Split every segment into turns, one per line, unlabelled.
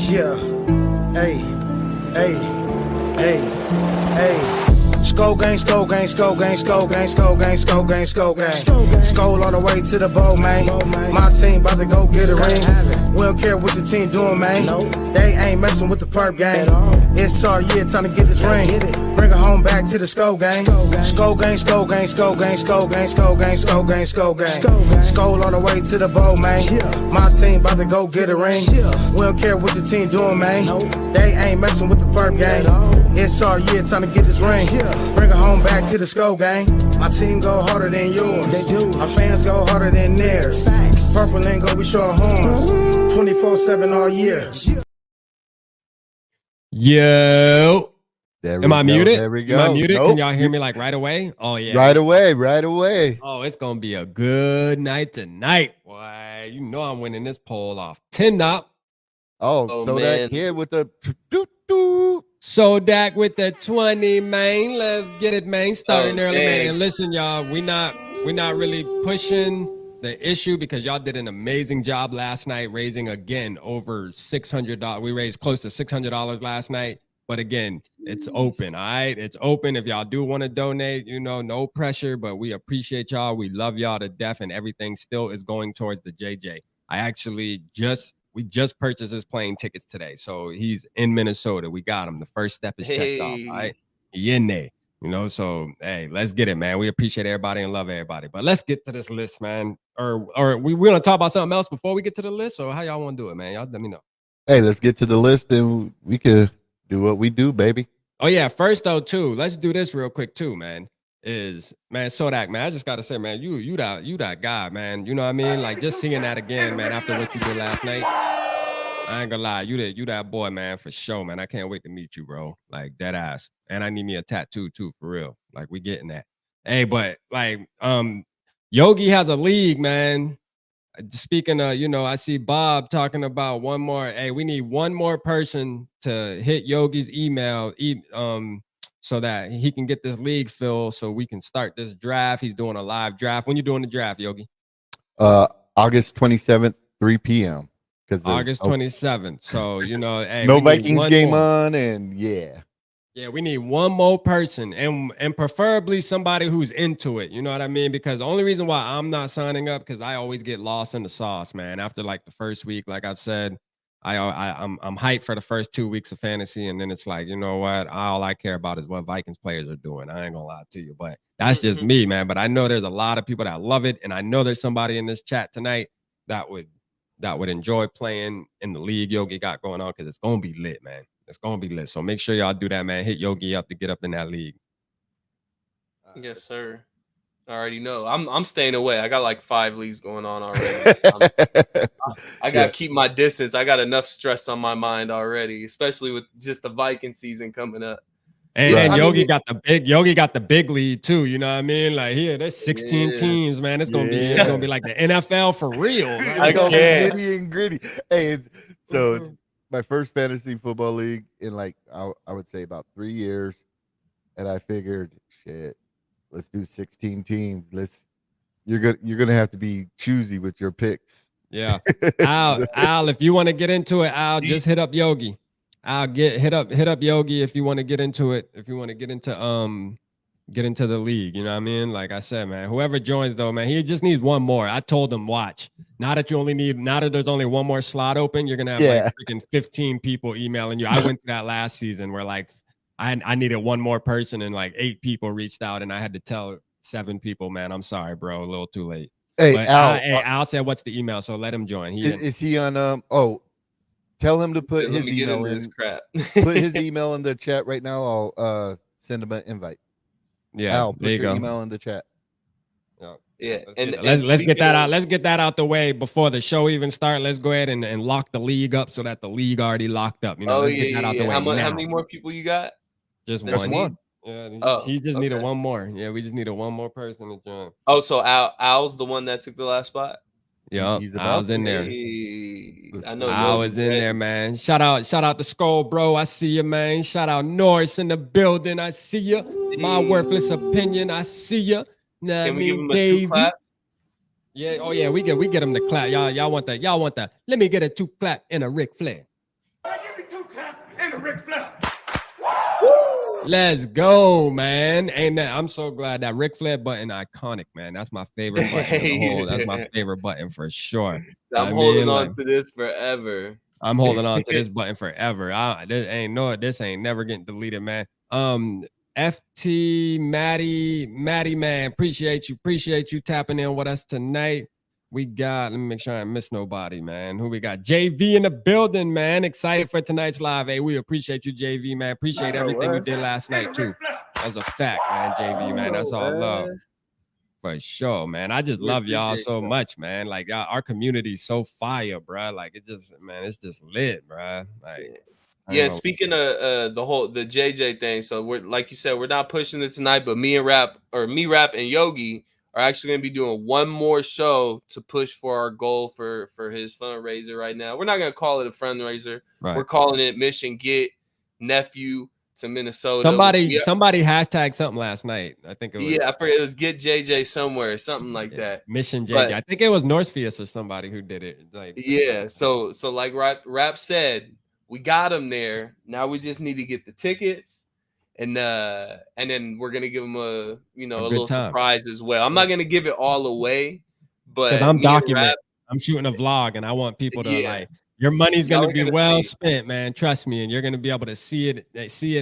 Yeah. Hey. Hey. Hey. Hey. Skull gang, skull gang, skull gang, skull gang, skull gang, skull gang, skull gang. Skull all the way to the bowl, man. My team about to go get a ring. We don't care what the team doing, man. They ain't messing with the perp gang. It's our year, time to get this ring. Bring it home back to the skull gang. Skull gang, skull gang, skull gang, skull gang, skull gang, skull gang, skull gang. Skull all the way to the bowl, man. My team about to go get a ring. We don't care what the team doing, man. They ain't messing with the perp gang. It's our year, time to get this ring. Bring it home back to the skull gang. My team go harder than yours. They do. Our fans go harder than theirs. Purple lingo, we show our horns. 24/7 all year.
Yo. Am I muted?
There we go.
Am I muted?
Nope.
Can y'all hear me like right away? Oh, yeah.
Right away.
Oh, it's going to be a good night tonight. Boy, you know I'm winning this poll off 10 up.
Oh, so man. That kid with the doo-doo.
Sodak with the 20, man. Let's get it, man. Starting early, man. And listen, y'all, we're not really pushing the issue because y'all did an amazing job last night raising, again, over $600. We raised close to $600 last night. But again, it's open, all right? It's open. If y'all do want to donate, you know, no pressure, but we appreciate y'all. We love y'all to death, and everything still is going towards the JJ. We just purchased his plane tickets today. So he's in Minnesota. We got him. The first step is checked off, all right? He in there, you know? So, hey, let's get it, man. We appreciate everybody and love everybody. But let's get to this list, man. Or we want to talk about something else before we get to the list? Or how y'all want to do it, man? Y'all let me know.
Hey, let's get to the list and we could do what we do, baby.
Oh, yeah. First, though, too, let's do this real quick, too, man. Sodak, man, I just got to say, man, you that guy, man. You know what I mean? Like, just seeing that again, man, after what you did last night. I ain't gonna lie. You that boy, man, for sure, man. I can't wait to meet you, bro. Like, dead ass. And I need me a tattoo, too, for real. Like, we getting that. Hey, but, like, Yogi has a league, man. Speaking of, you know, I see Bob talking about one more. Hey, we need one more person to hit Yogi's email so that he can get this league filled so we can start this draft. He's doing a live draft. When you doing the draft, Yogi?
August 27th, 3 p.m.
August 27th. So, you know, hey,
no Vikings game on, and yeah.
Yeah, we need one more person and preferably somebody who's into it. You know what I mean? Because the only reason why I'm not signing up, because I always get lost in the sauce, man. After like the first week, like I've said, I'm hyped for the first 2 weeks of fantasy. And then it's like, you know what? All I care about is what Vikings players are doing. I ain't gonna lie to you, but that's just me, man. But I know there's a lot of people that love it. And I know there's somebody in this chat tonight that would enjoy playing in the league Yogi got going on, because it's going to be lit, man. It's going to be lit. So make sure y'all do that, man. Hit Yogi up to get up in that league.
Yes, sir. I already know. I'm staying away. I got like 5 leagues going on already. I got to keep my distance. I got enough stress on my mind already, especially with just the Viking season coming up.
And Yogi got the big lead too. You know what I mean? Like here, there's 16 teams, man. It's gonna be like the NFL for real.
It's gonna be nitty and gritty. Hey, it's my first fantasy football league in like I would say about 3 years, and I figured, shit, let's do 16 teams. You're gonna have to be choosy with your picks.
Yeah, Al, if you want to get into it, Al, just hit up Yogi. I'll hit up Yogi if you want to get into it. If you want to get into the league, you know what I mean? Like I said, man, whoever joins though, man, he just needs one more. I told him, watch. Now that there's only one more slot open, you're gonna have like freaking 15 people emailing you. I went through that last season where like I needed one more person and like 8 people reached out and I had to tell 7 people, man, I'm sorry, bro, a little too late.
Hey,
but Al said, what's the email? So let him join.
Is he on tell him to put his email in. Put his email in the chat right now. I'll send him an invite.
Yeah,
Al, put your email in the chat.
Yeah,
let's get that out. Let's get that out the way before the show even starts. Let's go ahead and lock the league up so that the league already locked up. You know, get that out the way.
How many more people you got?
Just one. Yeah, he just needed one more. Yeah, we just needed one more person to join.
Oh, so Al's the one that took the last spot?
Yeah, I was in there.
I know
I was in there, man. Shout out to Skull, bro. I see you, man. Shout out Norris in the building. I see you. My worthless opinion. I see you. Nah,
Can we give him a 2 clap?
Yeah. Oh yeah, we get him to clap. Y'all want that? Let me get a 2 clap and a Ric Flair. Let's go, man. Ain't that? I'm so glad that Ric Flair button iconic, man. That's my favorite button in the whole. That's my favorite button for sure.
I'm holding on to this forever.
I'm holding on to this button forever. This ain't never getting deleted, man. FT Maddie man, appreciate you tapping in with us tonight. We got, let me make sure I miss nobody, man. Who we got? JV in the building, man. Excited for tonight's live. Hey, we appreciate you, JV, man. Appreciate everything you did last night, too. That's a fact, man, JV, man. That's all love. For sure, man. I just love y'all so much, man. Like, our community's so fire, bro. Like, it's just lit, bro. Like,
yeah. Speaking of the JJ thing, so we're, like you said, we're not pushing it tonight, but me, Rap, and Yogi are actually going to be doing one more show to push for our goal for his fundraiser right now. We're not going to call it a fundraiser. Right. We're calling it Mission Get Nephew to Minnesota.
Somebody hashtag something last night. I think it was.
Yeah, I forget. It was Get JJ somewhere, something like that.
Mission JJ. But I think it was Northfield or somebody who did it. Like,
yeah. So like Rap said, we got him there. Now we just need to get the tickets. And then we're gonna give them a little surprise as well. I'm not gonna give it all away, but
I'm documenting. I'm shooting a vlog, and I want people to like. Your money's gonna be well spent, man. Trust me, and you're gonna be able to see it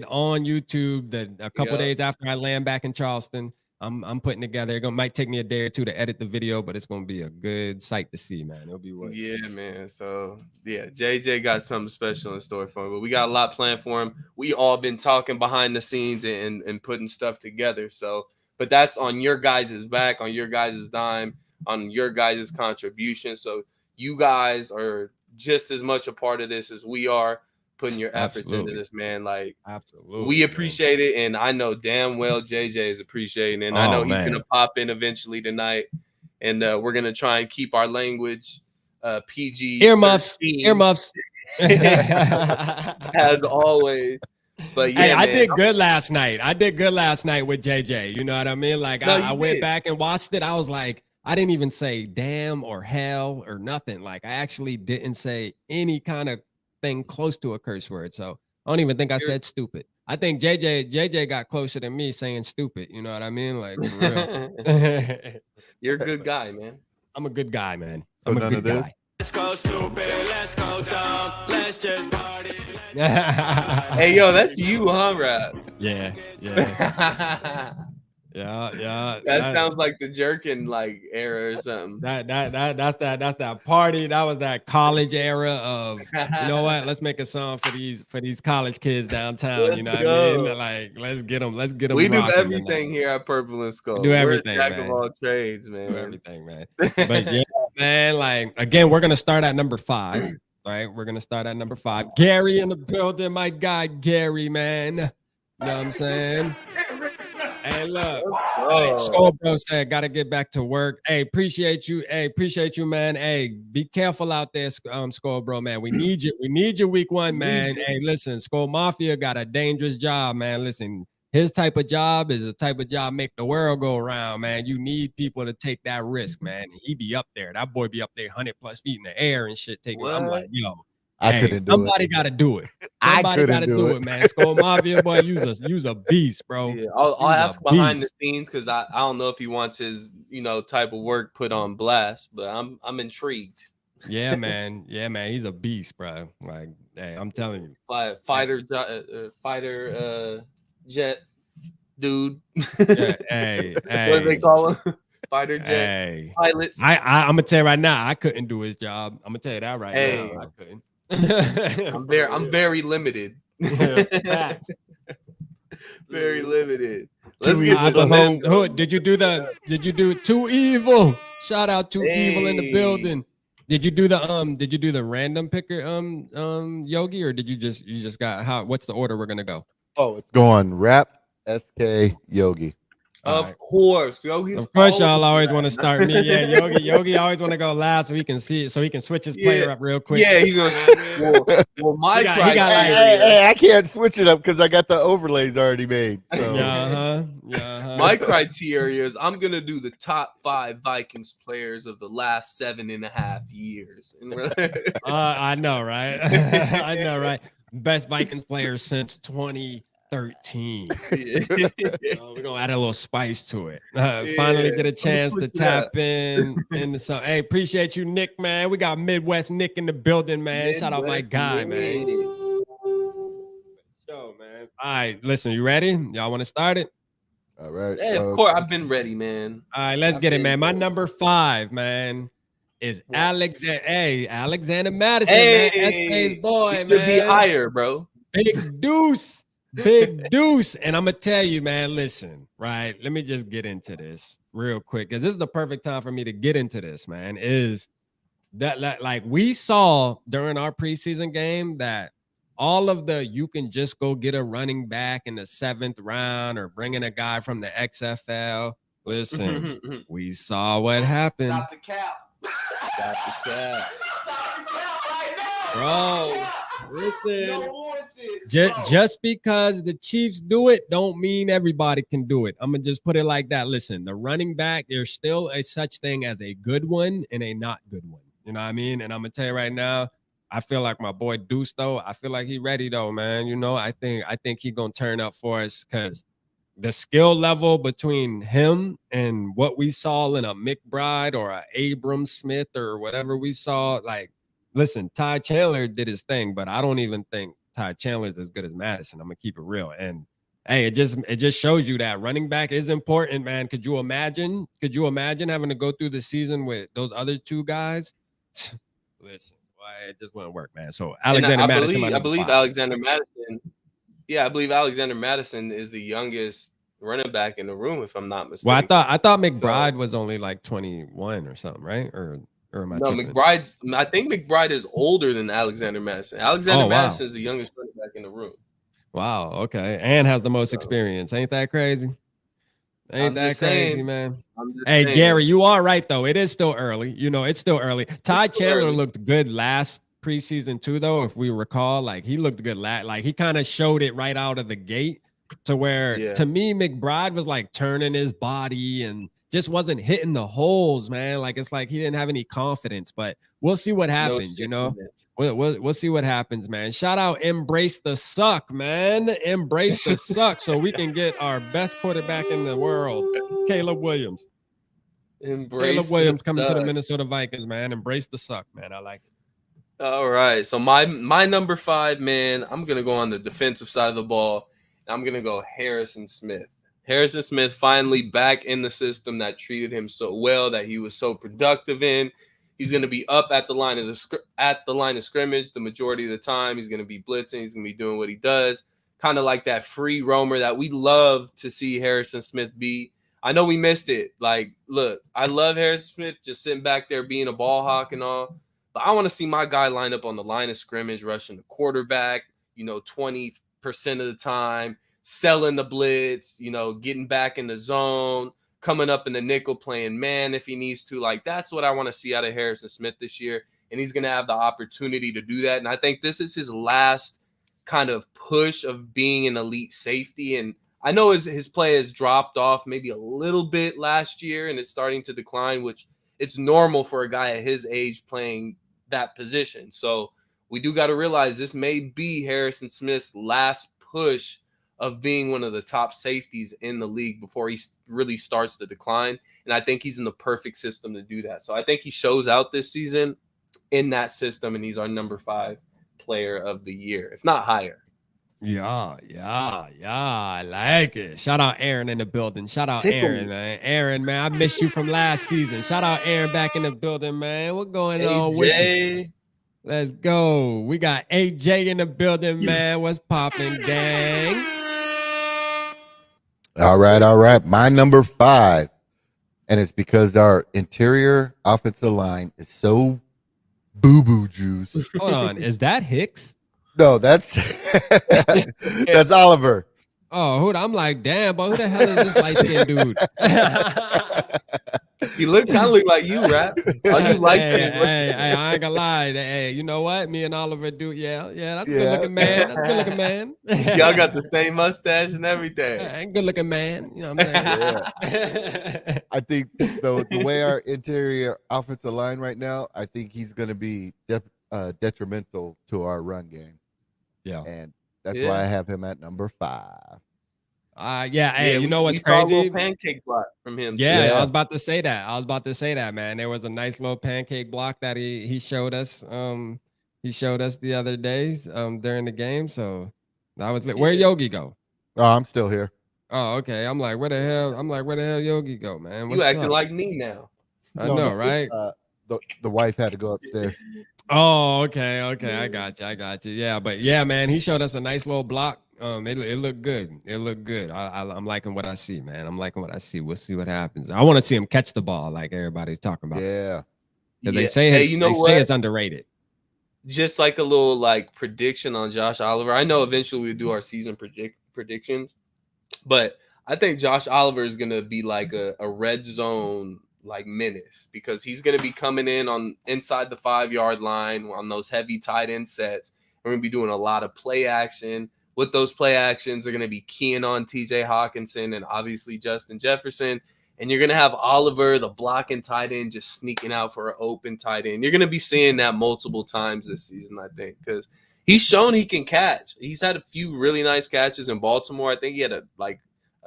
on YouTube. A couple days after I land back in Charleston, I'm putting together. It might take me a day or two to edit the video, but it's gonna be a good sight to see, man. It'll be worth it.
Yeah, man. So yeah, JJ got something special in store for him, but we got a lot planned for him. We all been talking behind the scenes and putting stuff together. So, but that's on your guys' back, on your guys' dime, on your guys' contribution. So you guys are just as much a part of this as we are, putting your efforts into this, man. Like, absolutely, we appreciate it, and I know damn well JJ is appreciating it. And I know he's gonna pop in eventually tonight, and we're gonna try and keep our language PG.
Earmuffs
as always. But yeah,
hey, I did good last night. With JJ. You know what I mean? Like, I went back and watched it. I was like, I didn't even say damn or hell or nothing. Like, I actually didn't say any kind of thing close to a curse word. So I don't even think I said stupid. I think JJ got closer than me saying stupid. You know what I mean? Like, for real.
You're a good guy, man.
I'm a good guy, man. I'm a good guy.
Let's go stupid, let's go dumb, let's just party.
Hey, yo, that's you, huh, Rap?
Yeah. Yeah.
That sounds like the jerkin like era or something.
That's that party. That was that college era of, you know what? Let's make a song for these college kids downtown. You know what I mean? Like, let's get them. We
do everything here at Purple and Skull.
We do everything,
We're a jack of all trades, man.
We do everything, man. But yeah, man. Like, again, we're gonna start at number 5. Right? We're gonna start at number 5. Gary in the building, my guy, Gary, man. You know what I'm saying? Hey, look. Skull Bro said, gotta get back to work. Hey, appreciate you. Hey, appreciate you, man. Hey, be careful out there, Skull Bro, man. We need you. We need you week 1, man. Hey, listen, Skull Mafia got a dangerous job, man. Listen, his type of job is a type of job make the world go around, man. You need people to take that risk, man. He be up there. That boy be up there 100+ feet in the air and shit. I'm like, yo.
I couldn't do
somebody got to do it. Somebody got to do it, man. Skull Mafia, boy, use a beast, bro.
Yeah, I'll ask behind the scenes because I don't know if he wants his type of work put on blast, but I'm intrigued.
Yeah, man. He's a beast, bro. Like, hey, I'm telling you,
fighter jet dude.
Yeah, hey,
what do they call him? Fighter jet pilots.
I'm gonna tell you right now, I couldn't do his job. I'm gonna tell you that right now. I couldn't.
I'm very limited. Very limited. Let's get to
the did you do Too Evil? Shout out to Evil in the building. Did you do the random picker Yogi, or did you just got what's the order we're gonna go?
Oh, it's going Rap, SK, Yogi.
Of course, Yogi's.
Of course, y'all always want to start me. Yeah, Yogi always want to go last so he can see it, so he can switch his player up real quick.
Yeah, he's gonna. Well, my
I can't switch it up because I got the overlays already made. So.
My criteria is I'm gonna do the top 5 Vikings players of the last 7.5 years.
I know, right? I know, right? best Vikings player since 2013.
Yeah.
We're gonna add a little spice to it. Finally get a chance to tap into some. Hey, appreciate you, Nick, man. We got Midwest Nick in the building, man. Shout out my guy, man. Show, man. All right, listen, you ready? Y'all want to start it?
All right.
Yeah, of course. I've been ready, man.
All right, let's get it, man. My number 5, man, is Alexander. Hey, Alexander Madison, man. SK's boy,
you should
man.
be higher, bro.
Big Deuce. Big Deuce. And I'm going to tell you, man, listen, right? Let me just get into this real quick because this is the perfect time for me to get into this, man. Is that like we saw during our preseason game that all of the you can just go get a running back in the 7th round or bring in a guy from the XFL. Listen, we saw what happened.
Stop the cap.
Stop the cap.
Stop the cap right now.
Bro, listen.
No bullshit.
Just because the Chiefs do it, don't mean everybody can do it. I'm gonna just put it like that. Listen, the running back, there's still a such thing as a good one and a not good one. You know what I mean? And I'm gonna tell you right now, I feel like my boy Deuce, though. I feel like he ready though, man. You know, I think he gonna turn up for us because the skill level between him and what we saw in a McBride or a Abram Smith or whatever we saw, like, listen, Ty Chandler did his thing, but I don't even think Ty Chandler is as good as Madison. I'm gonna keep it real. And hey, it just shows you that running back is important, man. Could you imagine having to go through the season with those other 2 guys? Listen, it just wouldn't work, man. So Alexander Madison,
I believe Alexander Madison. Yeah, I believe Alexander Madison is the youngest running back in the room, if I'm not mistaken.
Well, I thought McBride was only like 21 or something, right? Or am I tripping?
I think McBride is older than Alexander Madison. Alexander Madison is the youngest running back in the room.
Wow, okay. And has the most experience. Ain't that crazy? Ain't that crazy, man? Hey, Gary, you are right, though. It is still early. You know, it's still early. Ty Chandler looked good last preseason, too, though, if we recall. Like, he looked good. Like, he kind of showed it right out of the gate to where, to me, McBride was, like, turning his body and just wasn't hitting the holes, man. Like, it's like he didn't have any confidence. But we'll see what happens, you know? We'll see what happens, man. Shout out Embrace the Suck, man. Embrace the Suck so we can get our best quarterback in the world, Caleb Williams. Caleb Williams coming to the Minnesota Vikings, man. Embrace the Suck, man. I like it.
All right. So my number 5, man, I'm going to go on the defensive side of the ball. I'm going to go Harrison Smith. Harrison Smith finally back in the system that treated him so well, that he was so productive in. He's going to be up at the line of scrimmage the majority of the time. He's going to be blitzing. He's going to be doing what he does, kind of like that free roamer that we love to see Harrison Smith be. I know we missed it. Like, look, I love Harrison Smith just sitting back there being a ball hawk and all, but I want to see my guy line up on the line of scrimmage, rushing the quarterback, 20% of the time, selling the blitz, getting back in the zone, coming up in the nickel, playing man if he needs to. Like, that's what I want to see out of Harrison Smith this year. And he's going to have the opportunity to do that. And I think this is his last kind of push of being an elite safety. And I know his play has dropped off maybe a little bit last year and it's starting to decline, which it's normal for a guy at his age playing that position. So we do got to realize this may be Harrison Smith's last push of being one of the top safeties in the league before he really starts to decline. And I think he's in the perfect system to do that. So I think he shows out this season in that system, and he's our number 5 player of the year, if not higher.
Yeah. I like it. Shout out Aaron in the building. Shout out Aaron, man. Aaron, man, I missed you from last season. Shout out Aaron back in the building, man. What going on with you? Let's go. We got AJ in the building, man. What's popping, gang?
All right. My number 5, and it's because our interior offensive line is so boo-boo juice.
Hold on. Is that Hicks?
No, that's that's Oliver.
Oh, I'm like, damn, but who the hell is this light-skinned dude?
You kind of look like you, Rap. Are you light-skinned?
Hey, I ain't gonna lie. Hey, you know what? Me and Oliver do. Yeah, that's a good-looking man. That's a good-looking man.
Y'all got the same mustache and everything.
Good-looking man. You know what I'm saying?
Yeah. I think the way our interior offensive line right now, I think he's going to be detrimental to our run game.
Yeah.
and that's why I have him at number 5.
Yeah. Hey, you know what's
we saw a
crazy?
little pancake block from him.
Yeah,
too.
I was about to say that. Man. There was a nice little pancake block that he showed us. He showed us the other days during the game. So that was lit. Where Yogi go?
Oh, I'm still here.
Oh, okay. I'm like, where the hell Yogi go, man?
You
What's
acting
up?
like me now.
I know, right?
The wife had to go upstairs.
Oh, okay. I got you. Yeah, but yeah, man, he showed us a nice little block. It looked good. It looked good. I'm liking what I see, man. I'm liking what I see. We'll see what happens. I want to see him catch the ball, like everybody's talking about.
Yeah.
Because
Yeah.
they say it's underrated.
Just like a little like prediction on Josh Oliver. I know eventually we'll do our season predictions, but I think Josh Oliver is gonna be like a red zone like menace because he's gonna be coming in on inside the 5-yard line on those heavy tight end sets. We're gonna be doing a lot of play action. With those play actions, they're gonna be keying on TJ Hawkinson and obviously Justin Jefferson. And you're going to have Oliver, the blocking tight end, just sneaking out for an open tight end. You're going to be seeing that multiple times this season, I think, because he's shown he can catch. He's had a few really nice catches in Baltimore. I think he had a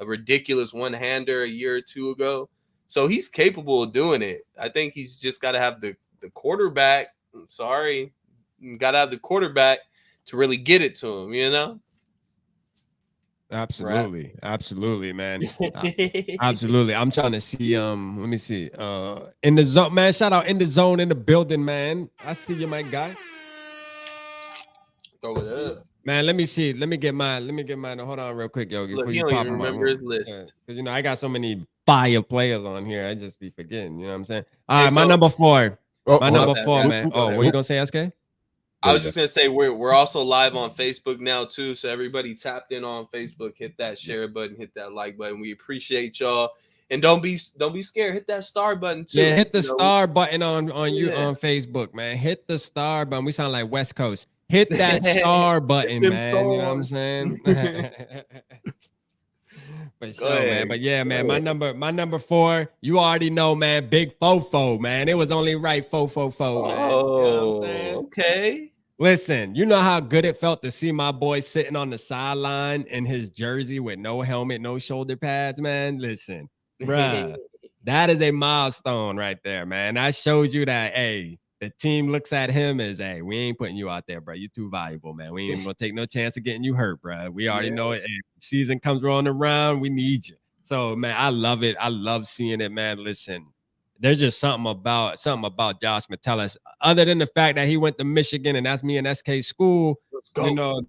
ridiculous one-hander a year or two ago. So he's capable of doing it. I think he's just got to have the quarterback. I'm sorry. Got to have the quarterback to really get it to him, you know?
Absolutely, man. Absolutely. I'm trying to see. Let me see. In the zone, man. Shout out in the zone in the building, man. I see you, my guy.
Throw it up,
man. Let me see. Let me get mine. Hold on, real quick, Yogi.
Look, he don't even remember his list
because I got so many fire players on here. I just be forgetting. You know what I'm saying? All right, my number 4. Number 4, man. Oh, what you gonna say, SK?
I was just gonna say we're also live on Facebook now too, so everybody tapped in on Facebook, hit that share button, hit that like button. We appreciate y'all, and don't be scared. Hit that star button too.
Yeah, hit the star button on you on Facebook, man. Hit the star button. We sound like West Coast. Hit that star button, man. You know what I'm saying? For sure, man. But yeah, man, my number 4, you already know, man. Big Fofo, man. It was only right, Fofo, man. You know what I'm saying?
Okay.
Listen, you know how good it felt to see my boy sitting on the sideline in his jersey with no helmet, no shoulder pads, man. Listen, bruh, that is a milestone right there, man. That shows you that, hey, the team looks at him as, hey, we ain't putting you out there, bro. You too valuable, man. We ain't even gonna take no chance of getting you hurt, bro. We already know it. Hey, season comes rolling around, we need you. So, man, I love it. I love seeing it, man. Listen, there's just something about Josh Metellus, other than the fact that he went to Michigan and that's me and SK school. You know,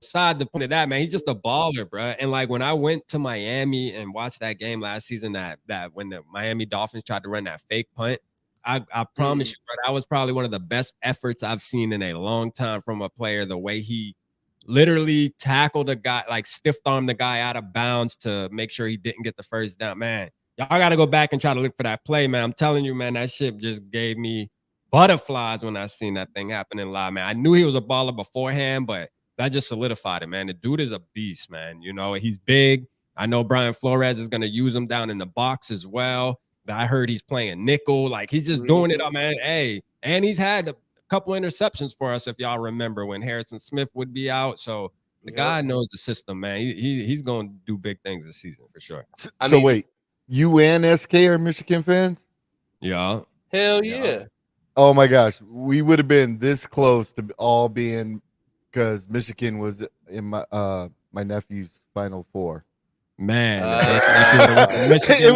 aside the point of that, man, he's just a baller, bro. And like when I went to Miami and watched that game last season, that when the Miami Dolphins tried to run that fake punt, I promise you, bro, that was probably one of the best efforts I've seen in a long time from a player. The way he literally tackled a guy, like stiff-armed the guy out of bounds to make sure he didn't get the first down, man. Y'all got to go back and try to look for that play, man. I'm telling you, man, that shit just gave me butterflies when I seen that thing happening live, man. I knew he was a baller beforehand, but that just solidified it, man. The dude is a beast, man. You know, he's big. I know Brian Flores is going to use him down in the box as well. I heard he's playing nickel. Like, he's just doing it up, man. Hey, and he's had a couple interceptions for us, if y'all remember, when Harrison Smith would be out. So the guy knows the system, man. He's going to do big things this season for sure.
So wait. You and SK are Michigan fans?
Yeah.
Hell yeah.
Oh my gosh. We would have been this close to all being, because Michigan was in my nephew's Final Four.
Man,
it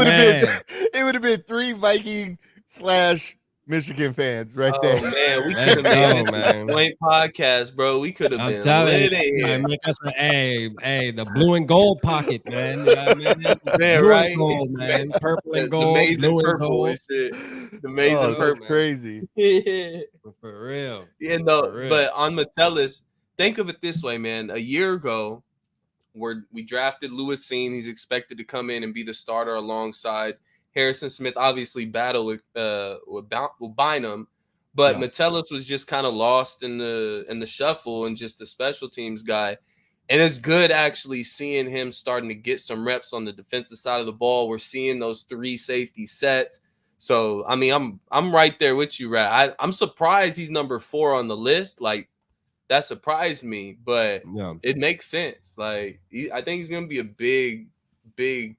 would have been 3 Viking / Michigan fans right there.
Oh man, we could have made it a point podcast, bro. We could have been lit in.
Make us the blue and gold pocket, man. You know what I mean? Blue
right?
And gold, man. Purple and gold,
amazing
blue
purple
and gold.
and shit. The amazing
That's
purple.
crazy.
For real.
Yeah, no, but on Metellus, think of it this way, man. A year ago, we drafted Lewis Seen. He's expected to come in and be the starter alongside Harrison Smith. Obviously, battle with Bynum, but Metellus was just kind of lost in the shuffle and just a special teams guy. And it's good actually seeing him starting to get some reps on the defensive side of the ball. We're seeing those 3 safety sets. So I mean, I'm right there with you, Rat. I'm surprised he's number 4 on the list. Like, that surprised me, but
Yeah.
it makes sense. Like I think he's gonna be a big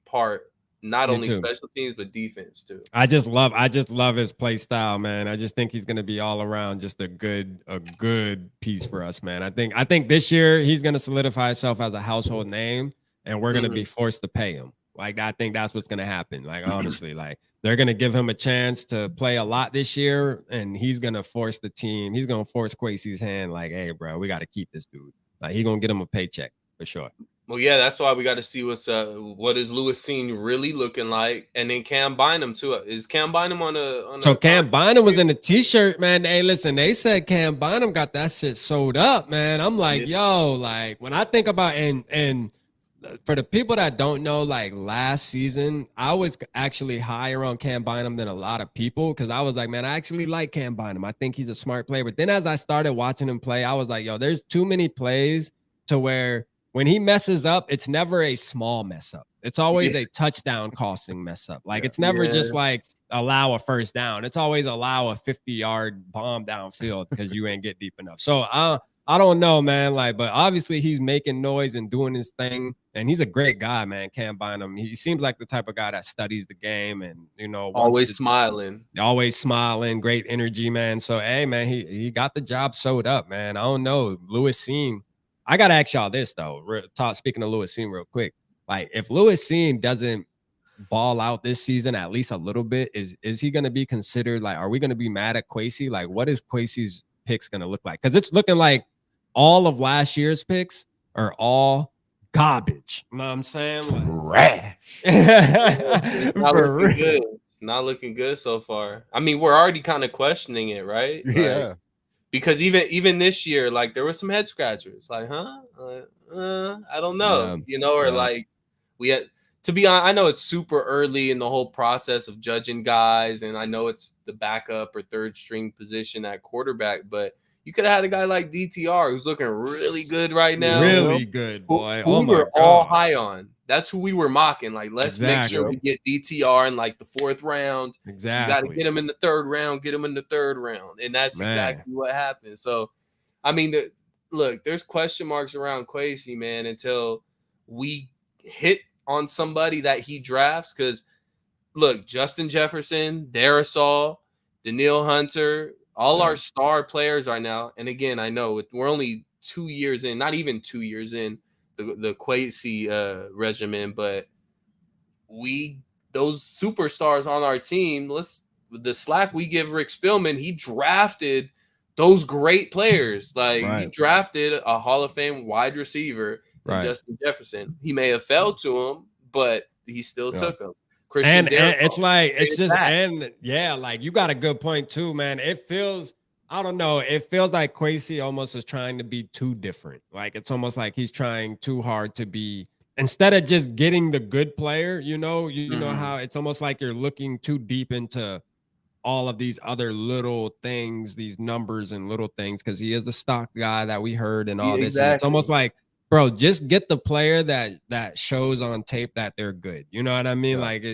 part, not
Me
only
too.
special teams but defense too.
I just love his play style, man. I just think he's gonna be all around just a good piece for us, man. I think this year he's gonna solidify himself as a household name, and we're gonna be forced to pay him. Like I think that's what's gonna happen. Like honestly, like they're gonna give him a chance to play a lot this year, and he's gonna force the team. He's gonna force Kwesi's hand. Like, hey, bro, we got to keep this dude. Like he gonna get him a paycheck for sure.
Well, yeah, that's why we got to see what is Lewis Seen really looking like, and then Cam Bynum too. Is Cam Bynum on a?
So Cam Bynum was in a t-shirt, man. Hey, listen, they said Cam Bynum got that shit sold up, man. I'm like, yo, like when I think about and for the people that don't know, like last season, I was actually higher on Cam Bynum than a lot of people because I was like, man, I actually like Cam Bynum. I think he's a smart player. But then as I started watching him play, I was like, yo, there's too many plays to where when he messes up, it's never a small mess up. It's always a touchdown costing mess up. Like it's never just like allow a first down. It's always allow a 50-yard bomb downfield because you ain't get deep enough. So I don't know, man. Like, but obviously he's making noise and doing his thing, and he's a great guy, man. Cam Bynum. He seems like the type of guy that studies the game and
always smiling,
great energy, man. So hey, man, he got the job sewed up, man. I don't know, Lewis Seen. I gotta ask y'all this though. Speaking of Lewis Seen, real quick, like if Lewis Seen doesn't ball out this season at least a little bit, is he gonna be considered like? Are we gonna be mad at Kwesi? Like, what is Kwesi's picks gonna look like? Because it's looking like all of last year's picks are all garbage. You know what I'm saying? Like,
it's not looking good. It's not looking good so far. I mean, we're already kind of questioning it, right?
Yeah.
Like, because even this year, like there were some head scratchers, like, I don't know, like we had to be honest. I know it's super early in the whole process of judging guys, and I know it's the backup or third string position at quarterback, but you could have had a guy like DTR who's looking really good right now.
Really good, boy.
Who we were all high on. That's who we were mocking. Like, let's make sure we get DTR in like the 4th round.
Exactly.
You got to get him in the 3rd round. Get him in the 3rd round, and that's exactly what happened. So, I mean, look, there's question marks around Kwesi, man, until we hit on somebody that he drafts. Because, look, Justin Jefferson, Darrisaw, Daniil Hunter, all our star players right now. And again, I know we're only 2 years in, not even 2 years in the Kwesi regimen, but those superstars on our team, the slack we give Rick Spielman, he drafted those great players. Like he drafted a Hall of Fame wide receiver, Justin Jefferson. He may have fell to him, but he still took him.
And it's like it's just like you got a good point too, man. It feels, I don't know, it feels like Kwesi almost is trying to be too different. Like it's almost like he's trying too hard to be, instead of just getting the good player, you know how it's almost like you're looking too deep into all of these other little things, these numbers and little things, because he is the stock guy that we heard and all this. And it's almost like, bro, just get the player that shows on tape that they're good. You know what I mean? Like,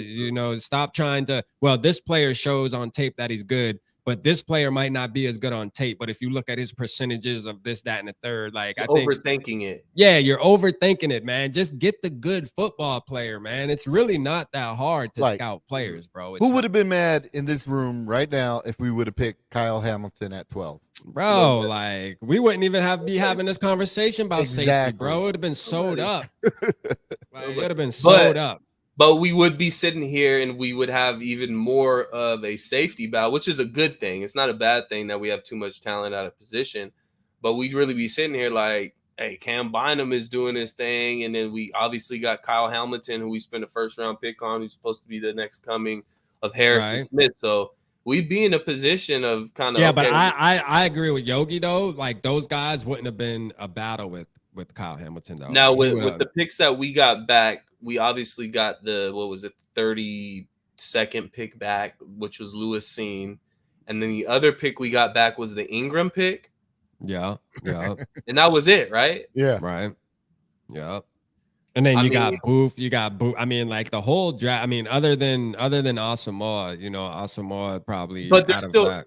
stop trying to, this player shows on tape that he's good, but this player might not be as good on tape. But if you look at his percentages of this, that, and the third, like I think
overthinking it.
Yeah, you're overthinking it, man. Just get the good football player, man. It's really not that hard to scout players, bro.
Who would have been mad in this room right now if we would have picked Kyle Hamilton at 12?
Bro, like we wouldn't even be having this conversation about safety, bro. It would have been sold up. It would have been sold up.
But we would be sitting here and we would have even more of a safety battle, which is a good thing. It's not a bad thing that we have too much talent out of position, but we'd really be sitting here like, hey, Cam Bynum is doing his thing. And then we obviously got Kyle Hamilton, who we spent a 1st-round pick on, who's supposed to be the next coming of Harrison Smith. So we'd be in a position of kind of
but I agree with Yogi though. Like those guys wouldn't have been a battle with Kyle Hamilton though.
Now with the picks that we got back, we obviously got the 32nd pick back, which was Lewis Seen, and then the other pick we got back was the Ingram pick.
Yeah.
And that was it, right?
Yeah.
Right. Yeah. And then you got Booth. I mean, like the whole draft. I mean, other than Asamoah, Asamoah probably.
But there's still.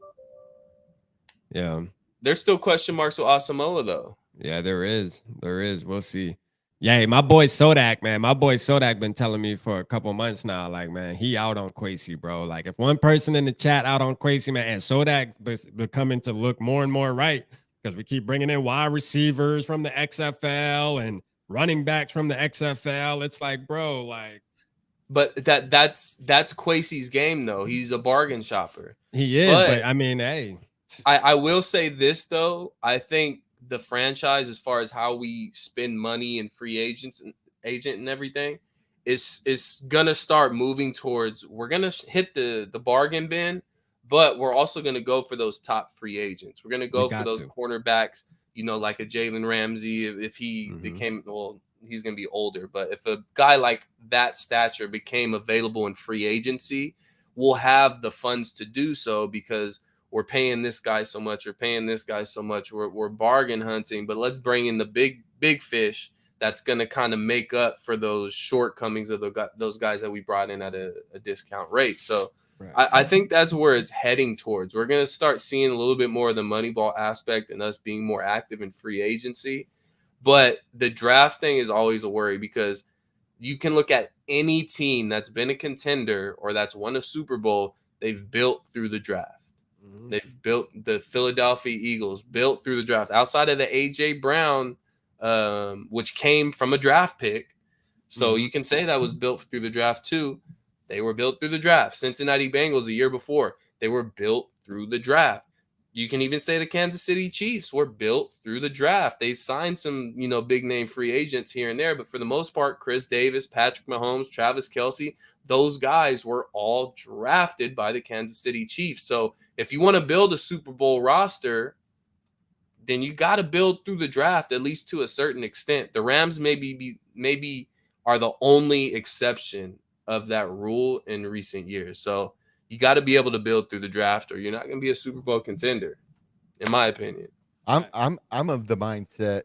Yeah.
There's still question marks with Asamoah though.
Yeah, there is. We'll see. Yeah, my boy Sodak, man. My boy Sodak been telling me for a couple months now, like, man, he out on Kwesi, bro. Like, if one person in the chat out on Kwesi, man, and Sodak becoming to look more and more right because we keep bringing in wide receivers from the XFL and running backs from the XFL. It's like, bro, like.
But that's Kwesi's game, though. He's a bargain shopper.
He is, but I mean, hey.
I will say this, though. I think the franchise, as far as how we spend money and free agent and everything, is gonna start moving towards, we're gonna hit the bargain bin, but we're also gonna go for those top free agents. We're gonna go for those cornerbacks, like a Jalen Ramsey if he became, well, he's gonna be older, but if a guy like that stature became available in free agency, we'll have the funds to do so because we're paying this guy so much, or paying this guy so much. We're bargain hunting, but let's bring in the big fish that's going to kind of make up for those shortcomings of those guys that we brought in at a discount rate. So I think that's where it's heading towards. We're going to start seeing a little bit more of the Moneyball aspect and us being more active in free agency. But the draft thing is always a worry because you can look at any team that's been a contender or that's won a Super Bowl, they've built through the draft. They've built, the Philadelphia Eagles built through the draft. Outside of the A.J. Brown, which came from a draft pick. So you can say that was built through the draft too. They were built through the draft. Cincinnati Bengals the year before, they were built through the draft. You can even say the Kansas City Chiefs were built through the draft. They signed some, big name free agents here and there, but for the most part, Chris Davis, Patrick Mahomes, Travis Kelce, those guys were all drafted by the Kansas City Chiefs. So if you want to build a Super Bowl roster, then you got to build through the draft, at least to a certain extent. The Rams maybe are the only exception of that rule in recent years. So you got to be able to build through the draft, or you're not going to be a Super Bowl contender, in my opinion.
I'm of the mindset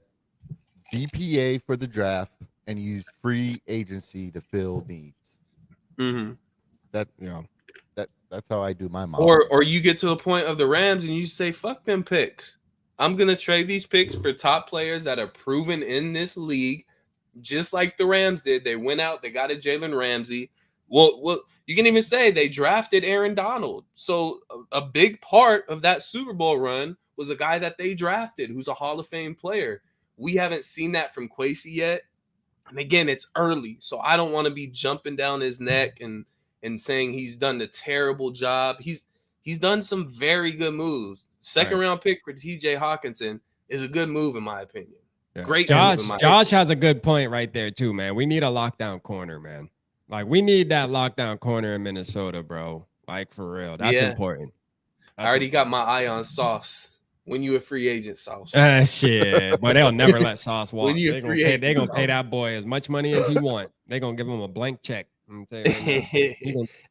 BPA for the draft and use free agency to fill needs. That's how I do my model.
Or you get to the point of the Rams and you say, fuck them picks. I'm going to trade these picks for top players that are proven in this league, just like the Rams did. They went out, they got a Jalen Ramsey. Well, you can even say they drafted Aaron Donald. So a big part of that Super Bowl run was a guy that they drafted who's a Hall of Fame player. We haven't seen that from Kwesi yet. And again, it's early, so I don't want to be jumping down his neck and saying he's done a terrible job. He's done some very good moves. Second round pick for TJ Hawkinson is a good move in my opinion. Yeah. Great move in my
Josh has a good point right there too, man. We need a lockdown corner, man. Like we need that lockdown corner in Minnesota, bro. Like for real. That's important.
I already got my eye on Sauce. When you a free agent, Sauce.
Shit. But they'll never let Sauce walk. They're gonna pay that boy as much money as he want. They're gonna give him a blank check. I'm tell you right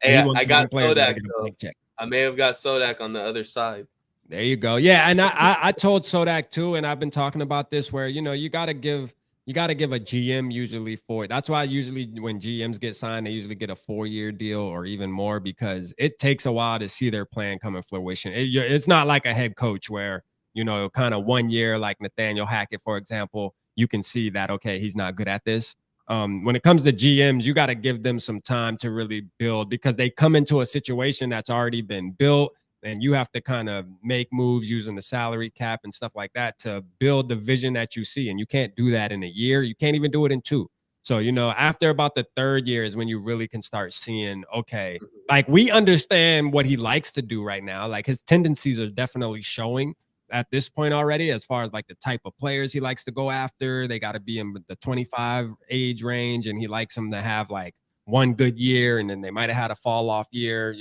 now. I got Sodak though. I may have got Sodak on the other side.
There you go. Yeah, and I told Sodak too, and I've been talking about this where you gotta give a GM usually for it. That's why usually when GMs get signed, they usually get a 4-year deal or even more because it takes a while to see their plan come in fruition. It's not like a head coach where, kind of 1 year, like Nathaniel Hackett, for example, you can see that, okay, he's not good at this. When it comes to GMs, you got to give them some time to really build because they come into a situation that's already been built. And you have to kind of make moves using the salary cap and stuff like that to build the vision that you see. And you can't do that in a year. You can't even do it in 2. So, after about the 3rd year is when you really can start seeing, okay, like we understand what he likes to do right now. Like his tendencies are definitely showing at this point already as far as like the type of players he likes to go after. They got to be in the 25 age range and he likes them to have like one good year and then they might have had a fall off year.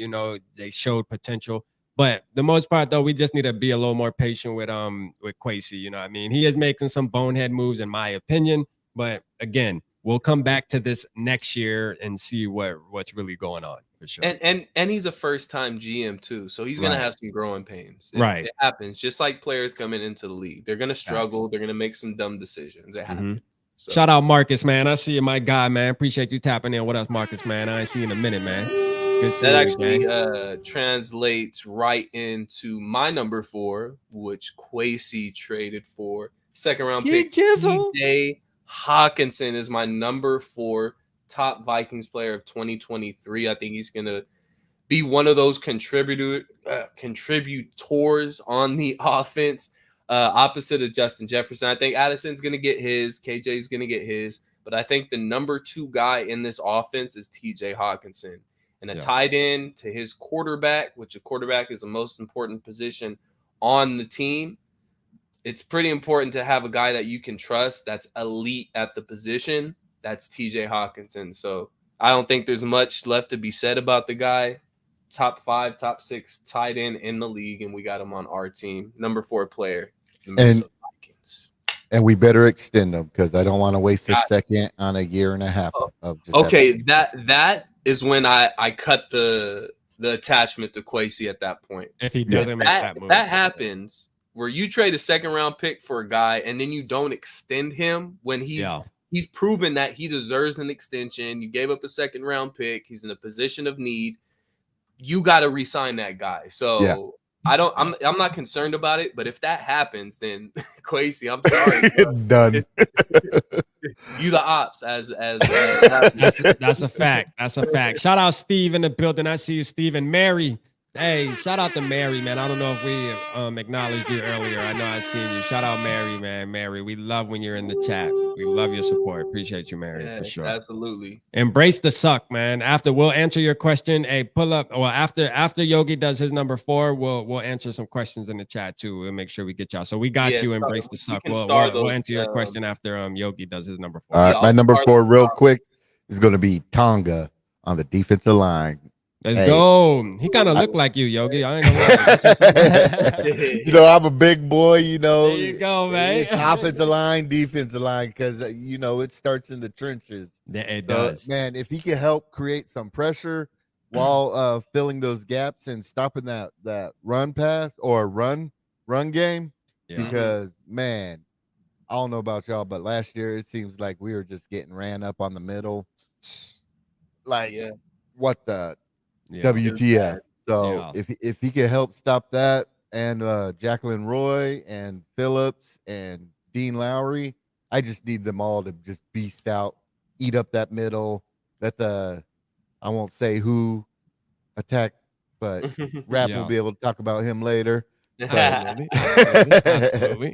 They showed potential. But the most part, though, we just need to be a little more patient with Kwesi. You know what I mean? He is making some bonehead moves, in my opinion. But again, we'll come back to this next year and see what's really going on for sure.
And he's a first-time GM too, so he's gonna have some growing pains. It happens. Just like players coming into the league, they're gonna struggle. They're gonna make some dumb decisions. It happens. So.
Shout out Marcus, man. I see you, my guy, man. Appreciate you tapping in. What else, Marcus, man? I ain't see you in a minute, man. Good seeing
That
you,
actually
gang.
translates right into my number 4, which Kwesi traded for. Second round pick
Jizzle.
TJ Hawkinson is my number 4 top Vikings player of 2023. I think he's gonna be one of those contributors on the offense, opposite of Justin Jefferson. I think Addison's going to get his, KJ's going to get his, but I think the number 2 guy in this offense is TJ Hawkinson. And a tight end to his quarterback, which a quarterback is the most important position on the team. It's pretty important to have a guy that you can trust that's elite at the position. That's TJ Hawkinson. So I don't think there's much left to be said about the guy. Top 5, top 6 tight end in the league, and we got him on our team. Number 4 player, the Minnesota Vikings.
And we better extend them because I don't want to waste a second on a year and a half of just
okay. That is when I cut the attachment to Kwesi at that point.
If he doesn't make that move,
that happens where you trade a second round pick for a guy and then you don't extend him when he's proven that he deserves an extension. You gave up a second round pick. He's in a position of need. You got to re-sign that guy. So I'm not concerned about it, but if that happens, then Kwesi, I'm sorry.
Done.
You the ops as
that's a fact. That's a fact. Shout out Steve in the building. I see you, Steve, and Mary. Hey, shout out to Mary, man. I don't know if we acknowledged you earlier. I know I seen you. Shout out Mary, man. Mary, we love when you're in the chat. We love your support. Appreciate you, Mary, for sure.
Absolutely.
Embrace the suck, man. After we'll answer your question. Hey, pull up. Well, after Yogi does his number 4, we'll answer some questions in the chat too. We'll make sure we get y'all. So we got you. Embrace the suck. We'll answer your question after Yogi does his number 4.
All right, my number 4, real quick, is going to be Tonga on the defensive line.
Let's go. He kind of looked like you, Yogi. I ain't gonna lie.
You know, I'm a big boy, you know.
There you go, man.
It's offensive line, defensive line, because, you know, it starts in the trenches.
Yeah, it does.
Man, if he can help create some pressure while filling those gaps and stopping that run pass or run game, because, man, I don't know about y'all, but last year it seems like we were just getting ran up on the middle. Like, what the... WTF. So if he could help stop that, and Jacqueline Roy and Phillips and Dean Lowry, I just need them all to just beast out, eat up that middle. Let I won't say who attack, but Rap will be able to talk about him later.
Absolutely.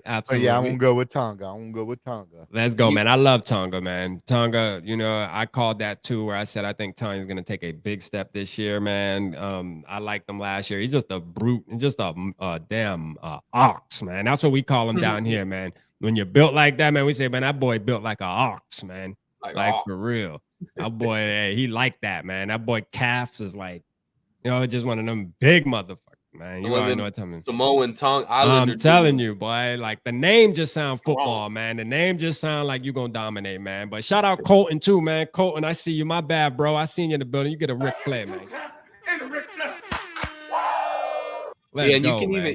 But yeah, I'm gonna go with Tonga.
Let's go, man. I love Tonga, man. Tonga, you know, I called that too, where I said I think Tonga's gonna take a big step this year, man. I liked him last year. He's just a brute, just a damn ox, man. That's what we call him down here, man. When you're built like that, man, we say, man, that boy built like a ox, man. Like for real. That boy, hey, he like that, man. That boy Calves is like, you know, just one of them big motherfuckers. Man, you already know what I'm
Samoan tongue Islander.
I'm telling you, boy, like the name just sound football, man. The name just sound like you gonna dominate, man. But shout out Colton too, man. Colton, I see you. My bad, bro. I seen you in the building. You get a Ric Flair, man.
And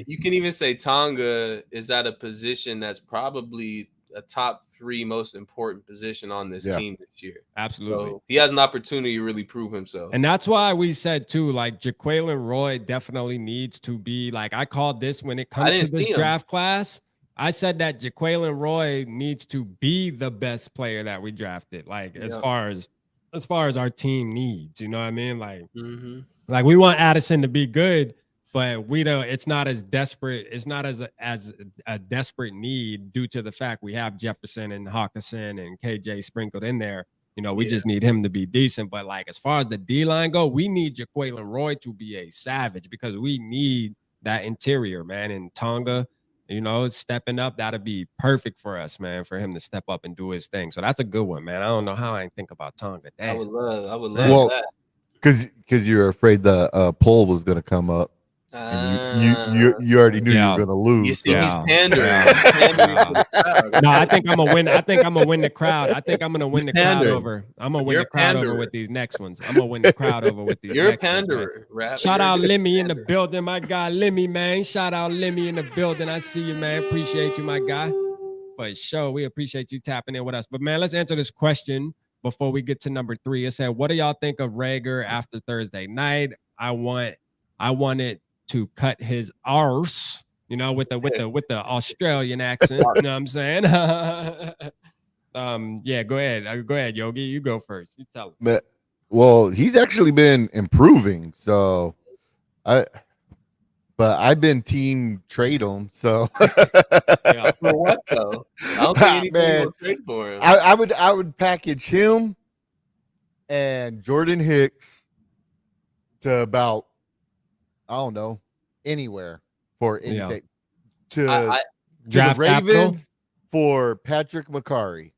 you can even say Tonga is at a position that's probably a top 3 most important position on this team this year.
Absolutely.
So he has an opportunity to really prove himself.
And that's why we said too, like Jaquelin Roy definitely needs to be like, I called this when it comes to this draft class. I said that Jaquelin Roy needs to be the best player that we drafted. Like as far as our team needs, you know what I mean? Like, like we want Addison to be good, but we don't. It's not as desperate. It's not as a desperate need due to the fact we have Jefferson and Hawkinson and KJ sprinkled in there. You know, we just need him to be decent. But like as far as the D line go, we need Jaquelin Roy to be a savage because we need that interior, man. And Tonga, you know, stepping up, that'll be perfect for us, man. For him to step up and do his thing. So that's a good one, man. I don't know how I didn't think about Tonga. Damn.
I would love that.
Because you're afraid the poll was going to come up. You already knew you were gonna lose.
You see, he's pandering.
No, I think I'm gonna win. I think I'm gonna win the crowd. I think I'm gonna win the crowd over. I'm gonna win the crowd over with these next ones. I'm gonna win the crowd over with these.
You're a panderer.
Shout out Lemmy in the building, my guy Lemmy, man. Shout out Lemmy in the building. I see you, man. Appreciate you, my guy. For sure, we appreciate you tapping in with us. But man, let's answer this question. before we get to number 3. It said, "What do y'all think of Rager after Thursday night? I wanted to cut his arse, with the Australian accent. You know what I'm saying?" Yeah, go ahead, Yogi. You go first. You tell him.
Well, he's actually been improving, so but I've been team trade him. So
Yeah.
For what though? I don't think anybody will trade for him.
I would package him and Jordan Hicks to about, I don't know, anywhere for anything. To the
Draft
Ravens
capital?
for Patrick McCarry.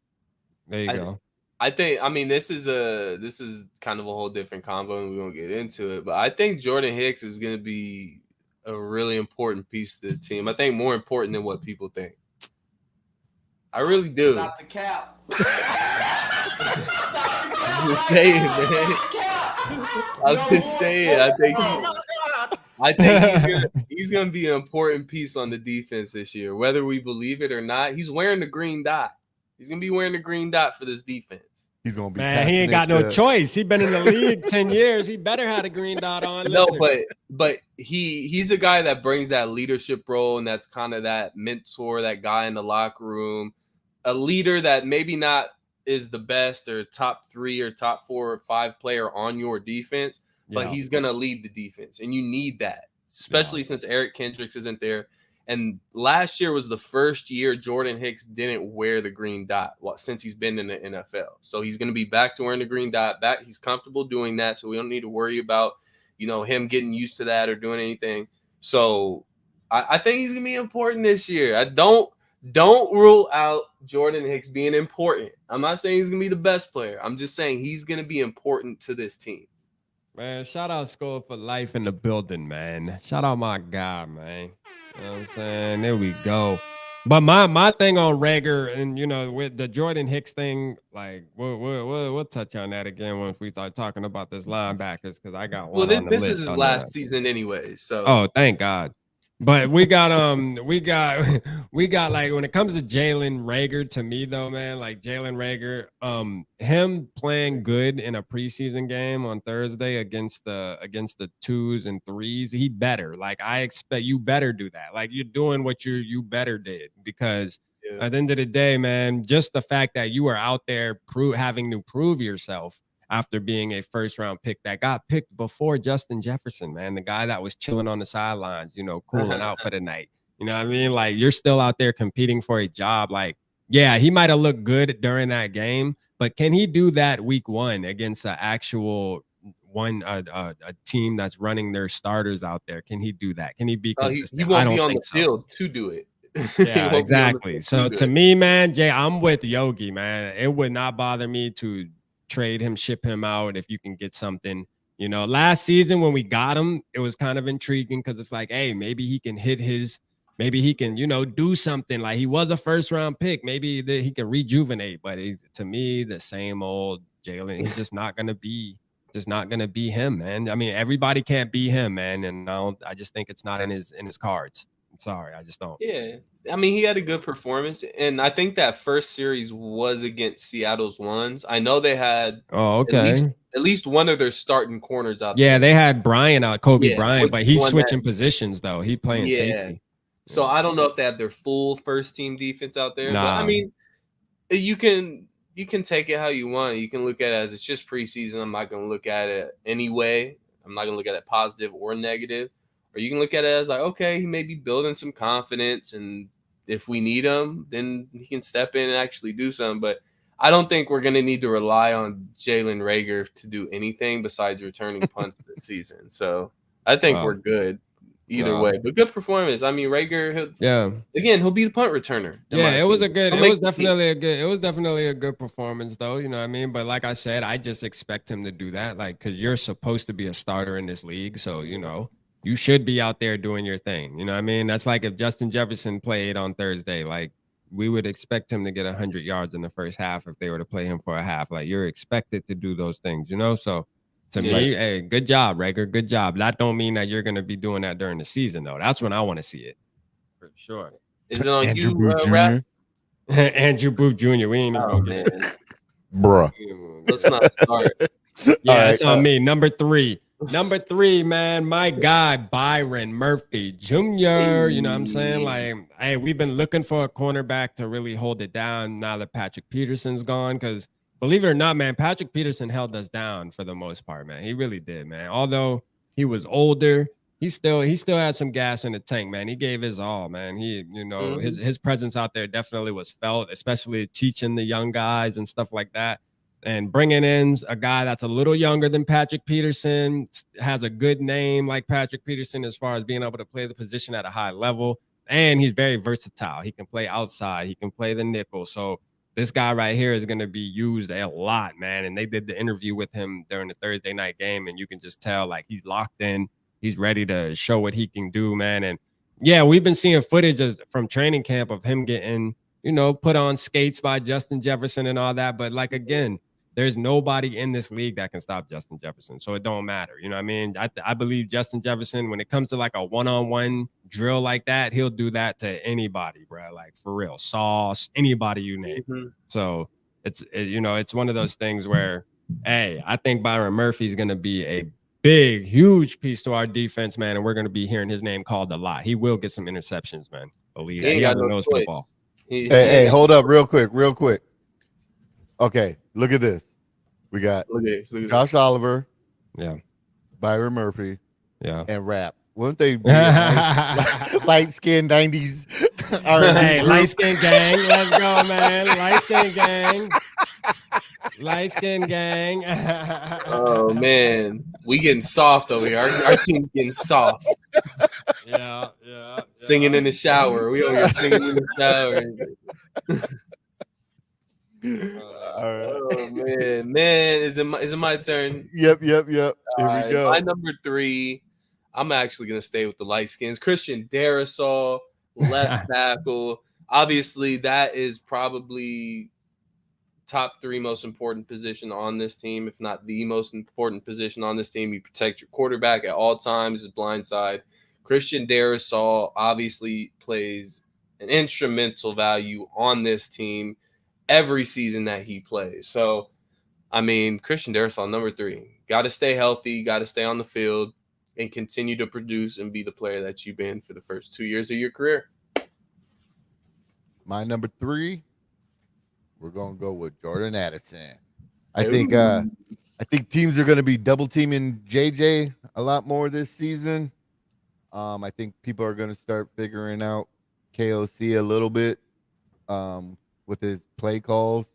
There you go.
I think, this is kind of a whole different combo, and we won't get into it. But I think Jordan Hicks is going to be a really important piece to the team. I think more important than what people think. I really do.
Stop the cap.
I'm just saying, man. I'm just saying. I think he's gonna be an important piece on the defense this year, whether we believe it or not. He's wearing the green dot. He's gonna be wearing the green dot for this defense.
He's gonna be.
Man, he ain't got no choice. He been in the league 10 years. He better have a green dot on. Listen.
No, but he's a guy that brings that leadership role, and that's kind of that mentor, that guy in the locker room, a leader that maybe not is the best or top 3 or top 4 or 5 player on your defense, but he's gonna lead the defense, and you need that, especially since Eric Kendricks isn't there. And last year was the first year Jordan Hicks didn't wear the green dot since he's been in the NFL. So he's going to be back to wearing the green dot. He's comfortable doing that, so we don't need to worry about, him getting used to that or doing anything. So I think he's going to be important this year. I don't rule out Jordan Hicks being important. I'm not saying he's going to be the best player. I'm just saying he's going to be important to this team.
Man, shout out Skull for life in the building, man. Shout out my guy, man. You know what I'm saying? There we go. But my thing on Rager and, with the Jordan Hicks thing, like, we'll touch on that again once we start talking about this linebackers, because I got one on the
this
list.
is his last season anyway, so.
Oh, thank God. But we got like, when it comes to Jalen Rager, to me though, man, like Jalen Rager, him playing good in a preseason game on Thursday against the 2s and 3s, he better. Like, I expect you better do that. Like, you're doing what you better did, because at the end of the day, man, just the fact that you are out there having to prove yourself after being a first-round pick that got picked before Justin Jefferson, man, the guy that was chilling on the sidelines, cooling out for the night. You know what I mean? Like, you're still out there competing for a job. Like, yeah, he might have looked good during that game, but can he do that week 1 against an actual a team that's running their starters out there? Can he do that? Can he be consistent?
He won't be on the field to do it.
Yeah, exactly. So to me, man, Jay, I'm with Yogi, man. It would not bother me to trade him, ship him out if you can get something. Last season when we got him, it was kind of intriguing because it's like, hey, maybe he can maybe he can, do something. Like, he was a first-round pick. Maybe he can rejuvenate. But to me, the same old Jalen. He's just not gonna be him, man. I mean, everybody can't be him, man. And I just think it's not in his cards. I'm sorry, I just don't.
Yeah. I mean, he had a good performance, and I think that first series was against Seattle's ones. I know they had at least one of their starting corners out there.
Yeah, they had Bryant out, Kobe Bryant, but he's switching positions though. He playing safety.
So I don't know if they have their full first team defense out there. But I mean, you can take it how you want. You can look at it as it's just preseason. I'm not going to look at it anyway. I'm not going to look at it positive or negative. Or you can look at it as like, okay, he may be building some confidence, and if we need him, then he can step in and actually do something. But I don't think we're going to need to rely on Jalen Rager to do anything besides returning punts this season. So I think we're good either way. But good performance. I mean, Rager, he'll be the punt returner.
Yeah, it was definitely a good performance though. You know what I mean? But like I said, I just expect him to do that, like, because you're supposed to be a starter in this league. So, you should be out there doing your thing. You know what I mean? That's like if Justin Jefferson played on Thursday, like, we would expect him to get 100 yards in the first half if they were to play him for a half. Like, you're expected to do those things, So to me, hey, good job, Rager. Good job. That don't mean that you're going to be doing that during the season, though. That's when I want to see it. For sure.
Is it on
Andrew
you,
Booth Jr.?
Rap?
Andrew Booth Jr. We ain't even going to get it.
Bruh.
Let's not start.
Yeah, it's on me. Number three, man, my guy Byron Murphy Jr. You know what I'm saying? Like, hey, we've been looking for a cornerback to really hold it down now that Patrick Peterson's gone. Because believe it or not, man, Patrick Peterson held us down for the most part, man. He really did, man. Although he was older, he still had some gas in the tank, man. He gave his all, man. He, his presence out there definitely was felt, especially teaching the young guys and stuff like that. And bringing in a guy that's a little younger than Patrick Peterson, has a good name like Patrick Peterson as far as being able to play the position at a high level. And he's very versatile. He can play outside. He can play the nickel. So this guy right here is going to be used a lot, man. And they did the interview with him during the Thursday night game, and you can just tell like he's locked in. He's ready to show what he can do, man. And yeah, we've been seeing footage from training camp of him getting, put on skates by Justin Jefferson and all that. But like, again, there's nobody in this league that can stop Justin Jefferson. So it don't matter. You know what I mean? I believe Justin Jefferson, when it comes to like a one-on-one drill like that, he'll do that to anybody, bro. Like for real. Sauce, anybody you name. So it's one of those things where, hey, I think Byron Murphy is going to be a big, huge piece to our defense, man. And we're going to be hearing his name called a lot. He will get some interceptions, man. Believe that. He has a nose for the ball.
Hey, hold up real quick. Okay, look at this. We got Josh Oliver, Byron Murphy, and Rap. Wouldn't they be a nice, light-skinned 90s R&B
Hey, light-skinned gang. Let's go, man. Light-skinned gang.
Oh, man. We getting soft over here. Our team's getting soft.
Yeah.
Singing in the shower. We over here singing in the shower. Oh man, is it my turn?
Yep. Here we go.
My number 3, I'm actually gonna stay with the light skins. Christian Darrisaw, left tackle. Obviously, that is probably top 3 most important position on this team, if not the most important position on this team. You protect your quarterback at all times, his blind side. Christian Darrisaw obviously plays an instrumental value on this team every season that he plays. So, I mean, Christian Darrisaw, number 3. Got to stay healthy, got to stay on the field, and continue to produce and be the player that you've been for the first 2 years of your career.
My number 3, we're going to go with Jordan Addison. I think teams are going to be double teaming JJ a lot more this season. I think people are going to start figuring out KOC a little bit. With his play calls.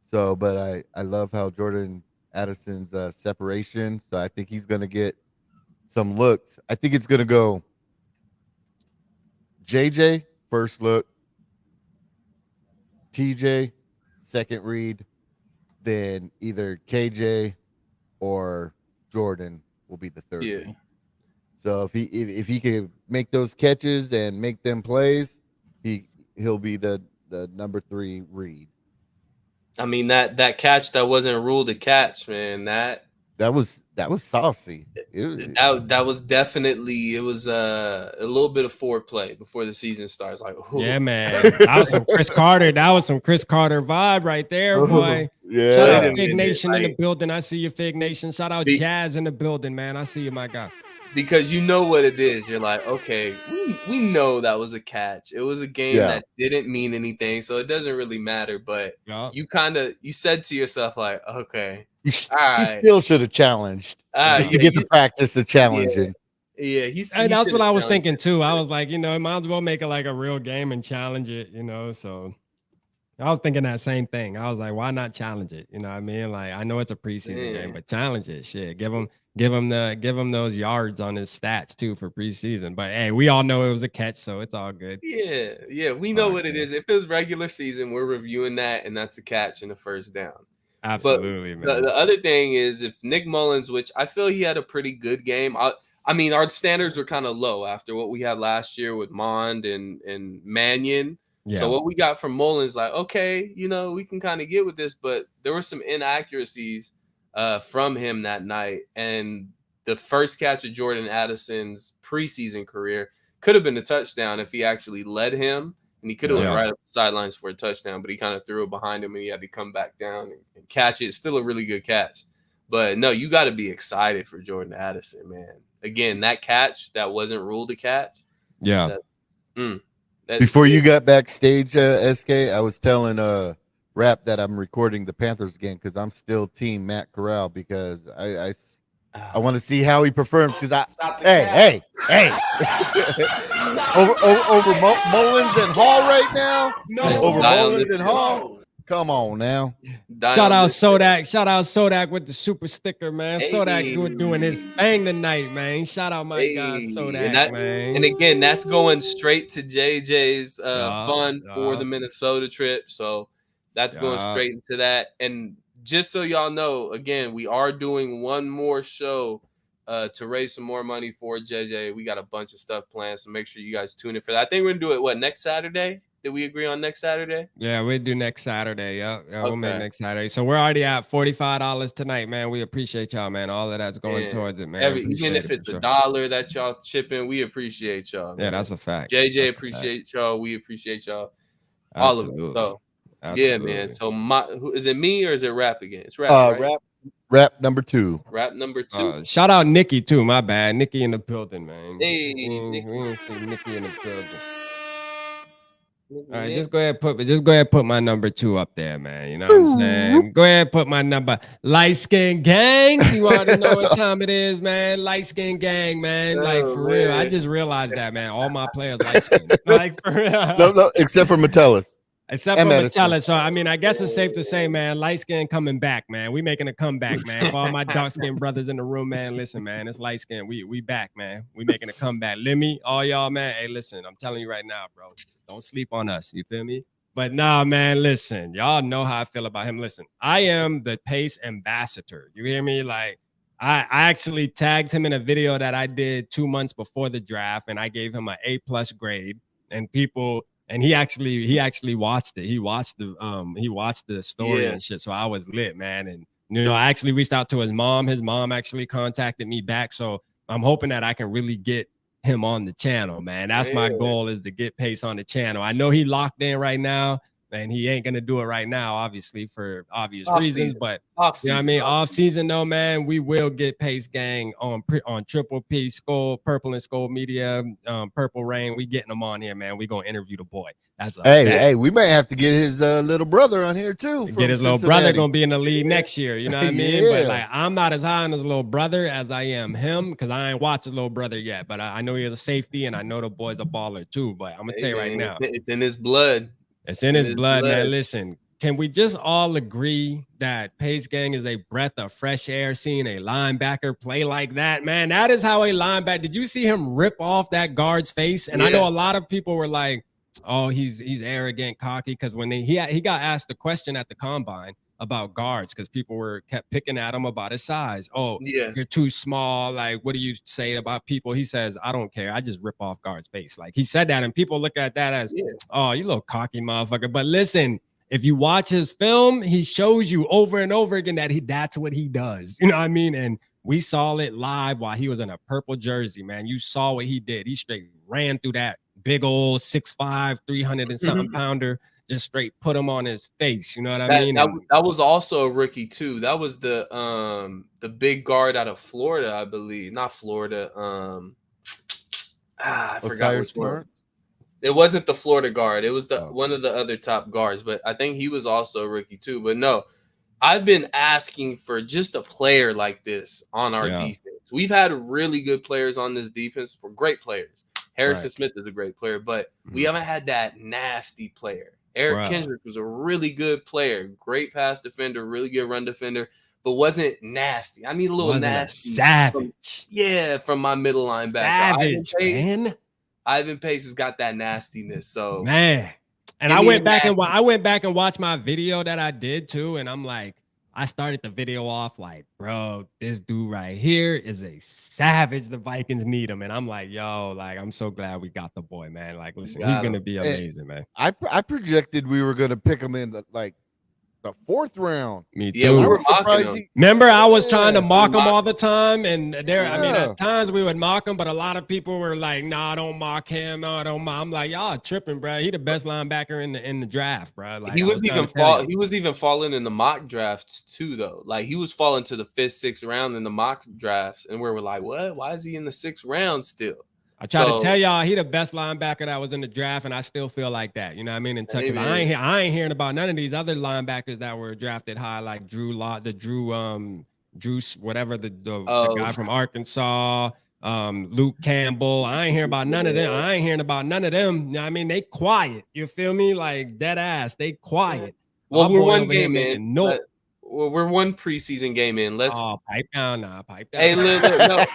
So, but I love how Jordan Addison's separation. So I think he's going to get some looks. I think it's going to go JJ, first look, TJ, second read, then either KJ or Jordan will be the third read. So if he can make those catches and make them plays, he'll be the number 3 read.
I mean that catch that wasn't ruled a catch, man. That
was saucy.
That was definitely a little bit of foreplay before the season starts. Like, ooh.
Yeah, man, that was some Chris Carter. That was some Chris Carter vibe right there, boy.
Yeah.
Shout out Fig Nation in the building. I see you, Fig Nation. Shout out Jazz in the building, man. I see you, my guy.
Because you know what it is. You're like, okay, we know that was a catch. It was a game that didn't mean anything, so it doesn't really matter. But you said to yourself, like, okay,
he still should have challenged just to get the practice of challenging.
Yeah,
that's what I was thinking too. I was like, might as well make it like a real game and challenge it, So I was thinking that same thing. I was like, why not challenge it? You know what I mean? Like, I know it's a preseason game, but challenge it. Shit, give him those yards on his stats too for preseason. But hey, we all know it was a catch, so it's all good.
Yeah, we know what it is. If it was regular season, we're reviewing that, and that's a catch and a first down.
Absolutely, man.
The other thing is, if Nick Mullins, which I feel he had a pretty good game. I mean, our standards were kind of low after what we had last year with Mond and Mannion. Yeah. So what we got from Mullins, like, okay, we can kind of get with this, but there were some inaccuracies from him that night. And the first catch of Jordan Addison's preseason career could have been a touchdown if he actually led him and he could have went
Yeah.
right up the sidelines for a touchdown, but he kind of threw it behind him, and he had to come back down and catch it. It's still a really good catch. But no, you got to be excited for Jordan Addison, man. Again, that catch that wasn't ruled a catch.
Yeah.
Before you got backstage, SK, I was telling Rap that I'm recording the Panthers game because I'm still team Matt Corral because I want to see how he performs because hey over Mullins and Hall right now. Over Mullins and Hall. Come on now.
Shout out Sodak with the super sticker, man. Hey. Sodak doing his thing tonight, man. Shout out my guy Sodak, man.
And again, that's going straight to JJ's fund for the Minnesota trip. So that's going straight into that. And just so y'all know, again, we are doing one more show to raise some more money for JJ. We got a bunch of stuff planned, so make sure you guys tune in for that. I think we're gonna do it next Saturday. Did we agree on next Saturday?
Yeah, we'll do next Saturday. Yeah, we'll make next Saturday. So we're already at $45 tonight, man. We appreciate y'all, man. All of that's going towards it, man.
Even if it's $1 that y'all chipping, we appreciate y'all. Man.
Yeah, that's a fact.
JJ appreciate y'all. We appreciate y'all. All of it. So yeah, man. So is it me or is it Rap again? It's Rap. Right?
Rap number 2.
Rap number 2.
Shout out Nikki too. My bad. Nikki in the building, man.
Hey,
we didn't see Nikki in the building. All right, just go ahead and put my number 2 up there, man. You know what I'm saying? Go ahead and put my number. Light Skin Gang. You already know what time it is, man. Light Skin Gang, man. Like for real. I just realized that, man. All my players light skin. Like for real.
No, except for Metellus.
Except for Metellus. So I mean, I guess it's safe to say, man, light skin coming back, man. We making a comeback, man. For all my dark skinned brothers in the room, man. Listen, man, it's light skin. We back, man. We making a comeback. Lemmy, all y'all, man. Hey, listen, I'm telling you right now, bro. Don't sleep on us. You feel me? But nah, man, listen. Y'all know how I feel about him. Listen, I am the Pace ambassador. You hear me? Like, I actually tagged him in a video that I did 2 months before the draft, and I gave him an A+ grade. And people, and he actually watched it. He watched the story and shit. So I was lit, man. And you know, I actually reached out to his mom. His mom actually contacted me back. So I'm hoping that I can really get him on the channel, man. That's my goal, is to get Pace on the channel. I know he locked in right now, and he ain't gonna do it right now, obviously, for obvious reasons. But you know what I mean? Off season though, man, we will get Pace Gang on Triple P, Skull, Purple and Skull Media, Purple Rain. We getting them on here, man. We gonna interview the boy.
Hey, we might have to get his little brother on here too.
Get his little brother gonna be in the league next year. You know what I mean? But like, I'm not as high on his little brother as I am him, because I ain't watched his little brother yet. But I know he's a safety, and I know the boy's a baller too. But I'm gonna tell you right now,
it's in his blood.
It's in his blood, man. Listen, can we just all agree that Pace Gang is a breath of fresh air? Seeing a linebacker play like that, man, that is how a linebacker. Did you see him rip off that guard's face? And I know a lot of people were like, "Oh, he's arrogant, cocky," because when he got asked the question at the combine about guards, because people kept picking at him about his size. Oh, you're too small. Like, what do you say about people? He says, "I don't care. I just rip off guards' face." Like, he said that, and people look at that as, "Oh, you little cocky motherfucker." But listen, if you watch his film, he shows you over and over again that that's what he does. You know what I mean? And we saw it live while he was in a purple jersey, man. You saw what he did. He straight ran through that big old 6'5", 300 and something pounder. Just straight put him on his face. You know what I mean?
That was also a rookie too. That was the big guard out of Florida, I believe. Not Florida. I forgot which one. It wasn't the Florida guard. It was one of the other top guards, but I think he was also a rookie too. But no, I've been asking for just a player like this on our defense. We've had really good players on this defense, for great players. Harrison Smith is a great player, but we haven't had that nasty player. Eric Kendrick was a really good player, great pass defender, really good run defender, but wasn't nasty. I need a little nasty.
Savage.
From my middle linebacker.
Savage, man.
Ivan Pace has got that nastiness. So,
man. And I went back and watched my video that I did too, and I'm like, I started the video off like, bro, this dude right here is a savage. The Vikings need him. And I'm like, yo, like, I'm so glad we got the boy, man. Like, listen, he's going to be amazing, man.
I projected we were going to pick him in like The 4th round.
Me too.
Yeah, we
I
were
was
mocking
surprised.
him.
Remember, I was trying to
Yeah.
mock him all the time, and there. I mean,
Yeah.
at times we would mock him, but a lot of people were like, "Nah, don't mock him. No, don't mock." I'm like, "Y'all tripping, bro. He the best linebacker in the draft, bro." Like
He
I
was
was trying
even
to tell you.
he was even falling in the mock drafts too, though. Like he was falling to the 5th, 6th round in the mock drafts, and we're like, "What? Why is he in the 6th round still?"
I try to tell y'all he the best linebacker that was in the draft, and I still feel like that. You know what I mean? And
Hey,
I ain't hearing about none of these other linebackers that were drafted high, like Drew whatever the guy from Arkansas, Luke Campbell. I ain't hearing about none of them. I ain't hearing about none of them. You know what I mean? They quiet. You feel me? Like dead ass. They quiet.
Well,
Our
we're
boy
one
over here
game in.
making noise.
Well, we're one preseason game in. Let's.
Oh, pipe down now. Pipe down.
Hey, look, no.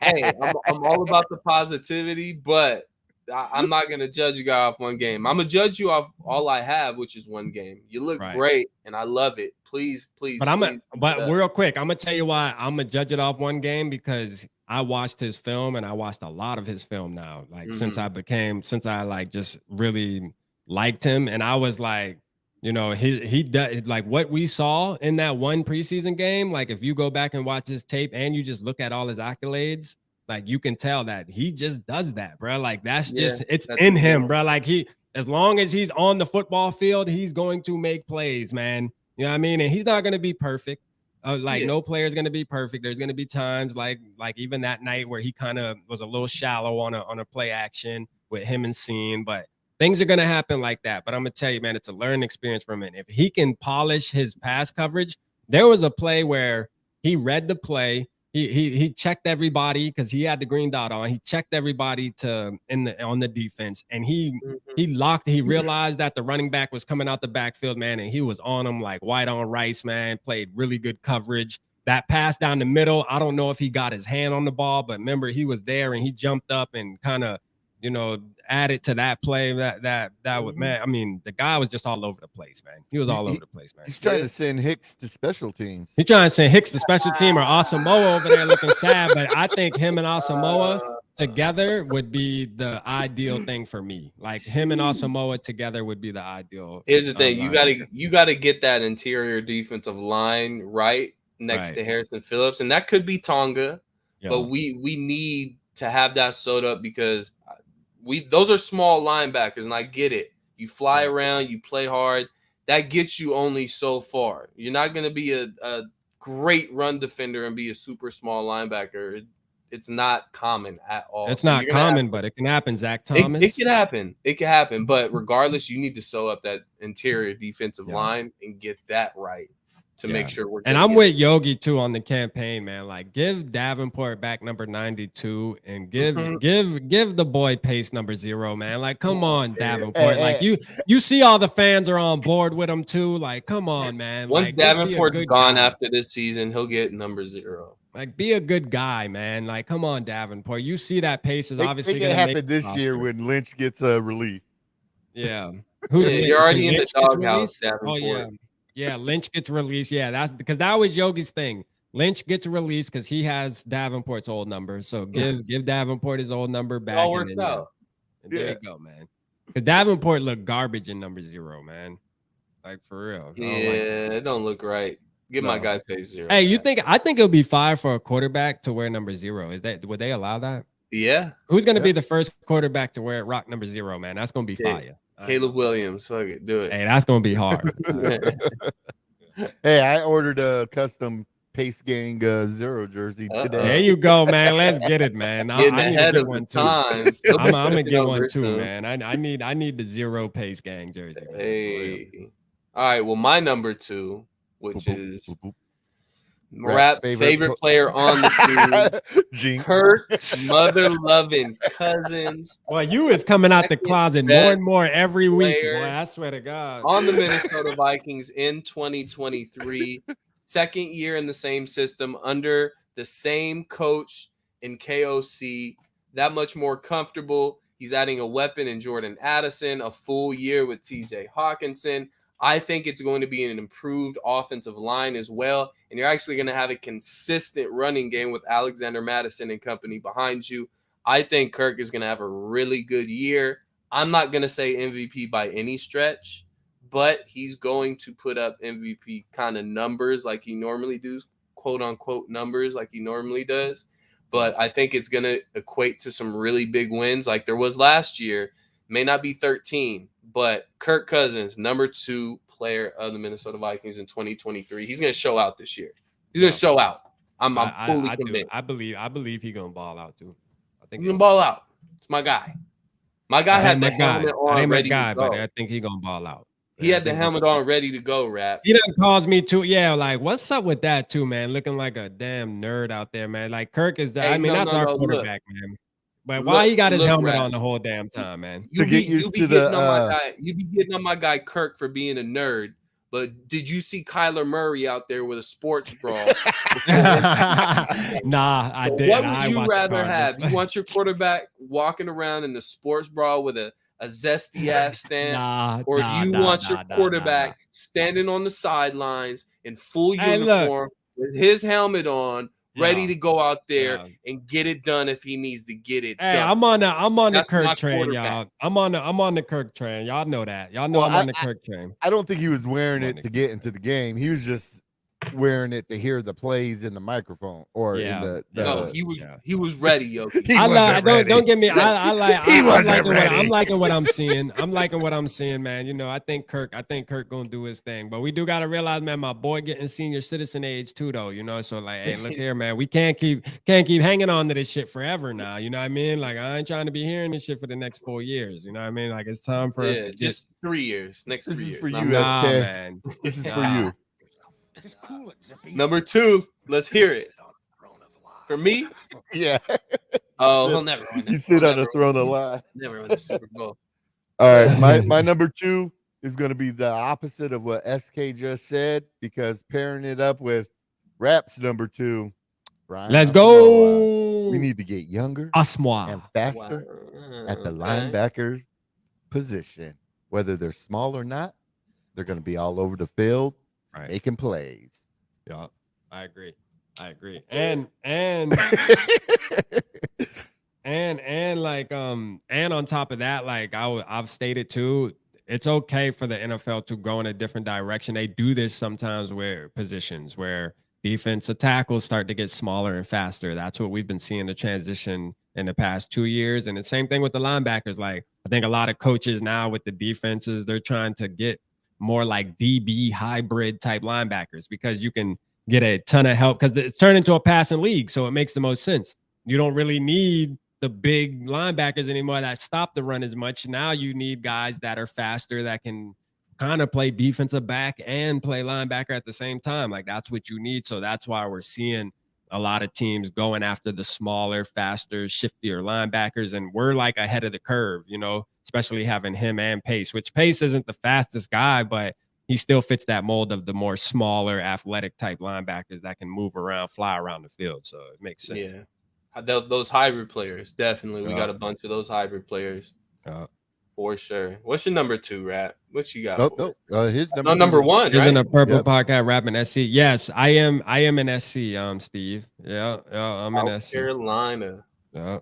Hey, I'm all about the positivity, but I'm not gonna judge you guy off one game. I'm gonna judge you off all I have, which is one game. You look
Right.
great, and I love it. Please, please,
But
please.
real quick, I'm gonna tell you why I'm gonna judge it off one game, because I watched his film, and I watched a lot of his film now. Like since I like just really liked him, and I was like, you know, he does like what we saw in that one preseason game. Like if you go back and watch his tape and you just look at all his accolades, like you can tell that he just does that, bro. Like it's in him, bro. Like as long as he's on the football field, he's going to make plays, man. You know what I mean? And he's not going to be perfect. No player is going to be perfect. There's going to be times like even that night where he kind of was a little shallow on a play action with him and Scene, but things are going to happen like that. But I'm going to tell you, man, it's a learning experience for him. And if he can polish his pass coverage, there was a play where he read the play. He checked everybody because he had the green dot on. He checked everybody on the defense, and he realized that the running back was coming out the backfield, man, and he was on him like white on rice, man. Played really good coverage. That pass down the middle, I don't know if he got his hand on the ball, but remember he was there and he jumped up and kind of, you know, added to that play. That was, man. I mean, the guy was just all over the place, man. He was all over the place, man.
He's trying to send Hicks to special teams.
He's trying to send Hicks to special team, or Asamoah over there looking sad. But I think him and Asamoah together would be the ideal thing for me. Like him and Asamoah together would be the ideal.
Here's the thing: you gotta get that interior defensive line right next to Harrison Phillips, and that could be Tonga, but we need to have that sewed up because those are small linebackers, and I get it. You fly around, you play hard. That gets you only so far. You're not going to be a great run defender and be a super small linebacker. It's not common at all.
It's not common, but it can happen, Zach Thomas.
It can happen. It can happen. But regardless, you need to sew up that interior defensive line and get that right to make sure we're.
And I'm with Yogi too on the campaign, man. Like give Davenport back number 92 and give the boy Pace number 0, man. Like come on, Davenport. Like you see all the fans are on board with him too. Like come on, man.
Once
like
Davenport's gone after this season, he'll get number 0.
Like be a good guy, man. Like come on, Davenport. You see that Pace is obviously
going to happen this year when Lynch gets a relief.
Yeah.
You're already in the doghouse, Davenport.
Oh yeah. Yeah, Lynch gets released. Yeah, that's because that was Yogi's thing. Lynch gets released because he has Davenport's old number. So give Davenport his old number back.
It all works out.
And there you go, man. Because Davenport looked garbage in number 0, man. Like for real.
It don't look right. Give my guy Pace 0.
Hey, I think it'll be fire for a quarterback to wear number 0. Would they allow that?
Yeah.
Who's gonna be the first quarterback to rock number 0, man? That's gonna be fire.
Caleb Williams, fuck it, do it.
Hey, that's gonna be hard.
Hey, I ordered a custom Pace Gang 0 jersey today.
There you go, man. Let's get it, man. I need to get one too. I'm gonna get one too, man. I need the 0 Pace Gang jersey. Man,
hey, all right. Well, my number 2, which is Rap's favorite player on the team, Kirk's mother-loving Cousins.
Well, you is coming out the closet more and more every week. Boy, I swear to God.
On the Minnesota Vikings in 2023, second year in the same system under the same coach in KOC, that much more comfortable. He's adding a weapon in Jordan Addison, a full year with TJ Hawkinson. I think it's going to be an improved offensive line as well. And you're actually going to have a consistent running game with Alexander Madison and company behind you. I think Kirk is going to have a really good year. I'm not going to say MVP by any stretch, but he's going to put up MVP kind of numbers like he normally does, quote unquote numbers like he normally does. But I think it's going to equate to some really big wins like there was last year. May not be 13, but Kirk Cousins, number 2 player of the Minnesota Vikings in 2023. He's going to show out this year. He's going to show out. I'm fully convinced.
I believe he's going to ball out too. I think
he's going to ball out. It's my guy. My guy had the helmet on ready to go.
But I think he's going to ball out.
He had the helmet on ready to go, Rap.
He done caused me to, like, what's up with that too, man? Looking like a damn nerd out there, man. Like, Kirk is, that's our quarterback, man. But why he got his helmet on the whole damn time, man?
You be getting on my guy Kirk for being a nerd. But did you see Kyler Murray out there with a sports bra?
Nah, I didn't.
What would you rather have? You want your quarterback walking around in a sports bra with a zesty ass stance, or do you want your quarterback standing on the sidelines in full uniform with his helmet on, ready to go out there and get it done if he needs to get it done?
I'm on the Kirk train, y'all. I'm on the Kirk train. Y'all know that. Y'all know I'm on the Kirk train.
I don't think he was wearing it to get into the game. He was just wearing it to hear the plays in the microphone or in the
no, he was ready, yo.
Don't get me. I'm liking what I'm seeing. I'm liking what I'm seeing, man. You know, I think Kirk gonna do his thing. But we do gotta realize, man, my boy getting senior citizen age too, though. You know, so like, hey, look here, man. We can't keep hanging on to this shit forever now. You know what I mean? Like, I ain't trying to be hearing this shit for the next 4 years. You know what I mean? Like, it's time for us to
just 3 years.
This is
years.
for you, SK.
Man.
This is for you.
Number 2, let's hear it. For me?
Yeah.
Oh, he'll never win.
You sit on the throne of lie.
Never win the Super Bowl.
All right. My number 2 is going to be the opposite of what SK just said, because pairing it up with Rap's number 2. Brian,
let's go.
We need to get younger and faster at the linebacker position. Whether they're small or not, they're going to be all over the field.
Right.
Making plays.
Yeah, I agree. And like and on top of that, like I've stated too, it's okay for the NFL to go in a different direction. They do this sometimes where positions where defensive tackles start to get smaller and faster. That's what we've been seeing the transition in the past 2 years. And the same thing with the linebackers. Like, I think a lot of coaches now with the defenses, they're trying to get more like DB hybrid type linebackers, because you can get a ton of help, because it's turned into a passing league. So it makes the most sense. You don't really need the big linebackers anymore that stop the run as much. Now you need guys that are faster, that can kind of play defensive back and play linebacker at the same time. Like, that's what you need. So that's why we're seeing a lot of teams going after the smaller, faster, shiftier linebackers. And we're like ahead of the curve, you know, especially having him and Pace, which Pace isn't the fastest guy, but he still fits that mold of the more smaller, athletic type linebackers that can move around, fly around the field. So it makes sense.
Yeah. Those hybrid players, definitely. We got a bunch of those hybrid players. For sure. What's your number 2, Rap? What you got?
His
number 1.
Isn't a purple podcast rapping SC? Yes, I am an SC. Steve. Yeah, I'm an SC.
Carolina.
Yeah.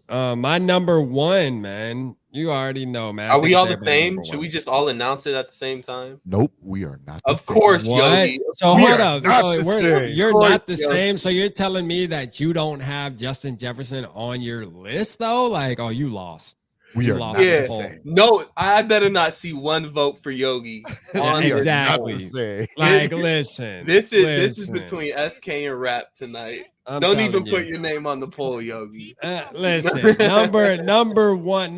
My number 1, man. You already know, man.
Are we all the same? Should we just all announce it at the same time?
Nope, we are not.
Of course,
Yogi. So hold up. So you're not the
Yogi.
same. So you're telling me that you don't have Justin Jefferson on your list, though? Like, oh, you lost.
We are not the same.
No, I better not see one vote for Yogi.
Exactly. Like, listen.
This is between SK and Rap tonight. Don't even put your name on the poll, Yogi.
Listen, number one,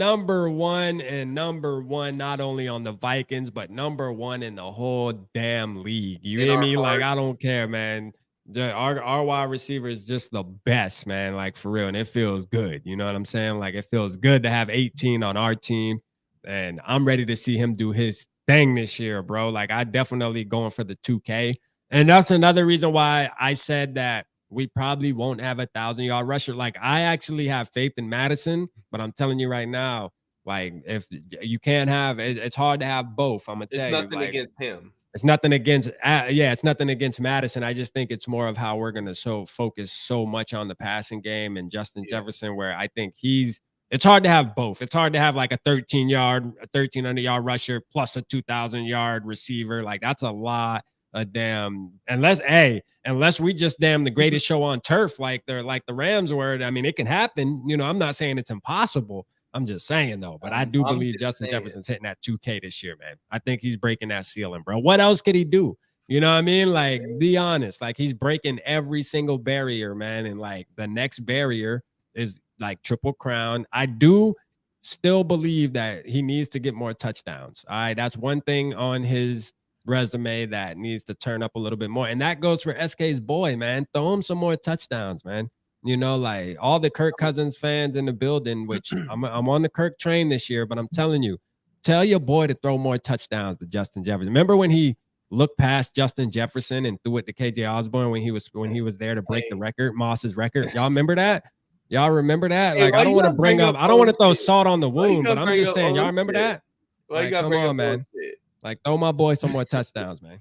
and number 1 not only on the Vikings, but number 1 in the whole damn league. You hear me? Like, I don't care, man. Our wide receiver is just the best, man. Like, for real, and it feels good. You know what I'm saying? Like, it feels good to have 18 on our team, and I'm ready to see him do his thing this year, bro. Like, I definitely going for the 2K, and that's another reason why I said that we probably won't have 1,000-yard rusher. Like, I actually have faith in Madison, but I'm telling you right now, like, if you can't have it, it's hard to have both. I'm gonna tell you,
it's nothing against him.
It's nothing against, it's nothing against Madison. I just think it's more of how we're gonna focus so much on the passing game and Justin Jefferson, where I think he's It's hard to have both. It's hard to have like a 1,300-yard rusher plus a 2,000-yard receiver. Like that's a lot of damn. Unless we just damn the greatest show on turf, like the Rams were. I mean, it can happen. You know, I'm not saying it's impossible. I'm just saying though. But I do
I'm
believe
just
Justin
saying.
Jefferson's hitting that 2K this year, man. I think he's breaking that ceiling, bro. What else could he do? You know what I mean? Like, be honest. Like, he's breaking every single barrier, man. And like the next barrier is like Triple Crown. I do still believe that he needs to get more touchdowns. All right. That's one thing on his resume that needs to turn up a little bit more. And that goes for SK's boy, man. Throw him some more touchdowns, man. You know, like all the Kirk Cousins fans in the building, which I'm on the Kirk train this year, but I'm telling you, tell your boy to throw more touchdowns to Justin Jefferson. Remember when he looked past Justin Jefferson and threw it to KJ Osborne when he was there to break the record, Moss's record? Y'all remember that? Y'all remember that?
Hey,
like, I don't want to bring up, I don't want to throw salt on the wound, but I'm just saying, y'all remember that?
Why
like, come on, man. Like, throw my boy some more touchdowns, man.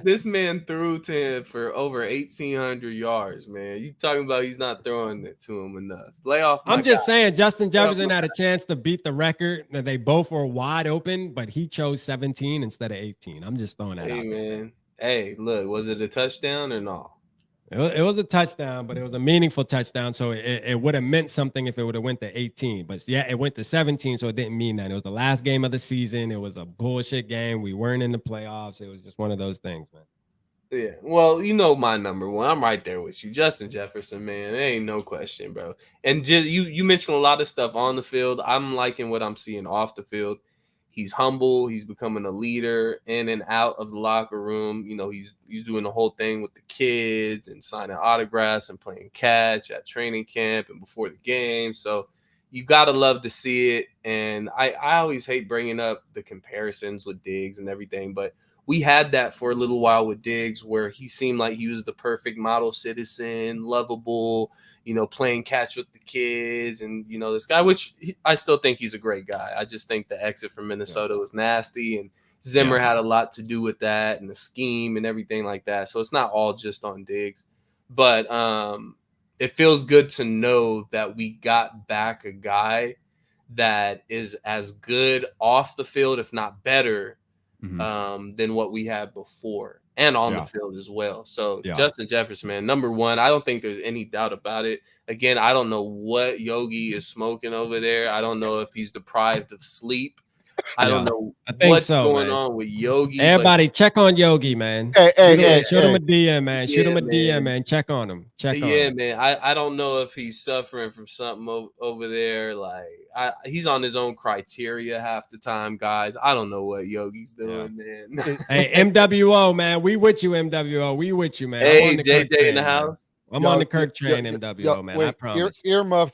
This man threw to him for over 1,800 yards, man. You talking about he's not throwing it to him enough. Lay off.
I'm just saying, Justin Jefferson had a chance to beat the record. That they both were wide open, but he chose 17 instead of 18. I'm just throwing that out there.
Man. Hey, look, was it a touchdown or no?
It was a touchdown, but it was a meaningful touchdown. So it would have meant something if it would have went to 18. But yeah, it went to 17, so it didn't mean that. It was the last game of the season. It was a bullshit game. We weren't in the playoffs. It was just one of those things, man.
Yeah, well, you know my number one. I'm right there with you, Justin Jefferson, man. There ain't no question, bro. And just you mentioned a lot of stuff on the field. I'm liking what I'm seeing off the field. He's humble. He's becoming a leader in and out of the locker room. You know, he's doing the whole thing with the kids and signing autographs and playing catch at training camp and before the game. So you gotta love to see it. And I always hate bringing up the comparisons with Diggs and everything, but we had that for a little while with Diggs, where he seemed like he was the perfect model citizen, lovable, you know, playing catch with the kids, and you know, this guy, which I still think he's a great guy. I just think the exit from Minnesota was nasty, and Zimmer had a lot to do with that, and the scheme and everything like that. So it's not all just on Diggs, but it feels good to know that we got back a guy that is as good off the field, if not better, than what we had before, and on the field as well. So Justin Jefferson, man, number one. I don't think there's any doubt about it. Again, I don't know what Yogi is smoking over there. I don't know if he's deprived of sleep. I don't know what's going on with Yogi.
Everybody, check on Yogi, man. Shoot him a DM, man. Shoot him a DM, man. Check on him. Check on him.
Man. I don't know if he's suffering from something over there. Like he's on his own criteria half the time, guys. I don't know what Yogi's doing, man.
Hey, MWO, man. We with you, MWO. We with you, man.
Hey, JJ in the house.
I'm on the Kirk train, MWO, man.
Wait,
I promise.
Earmuff.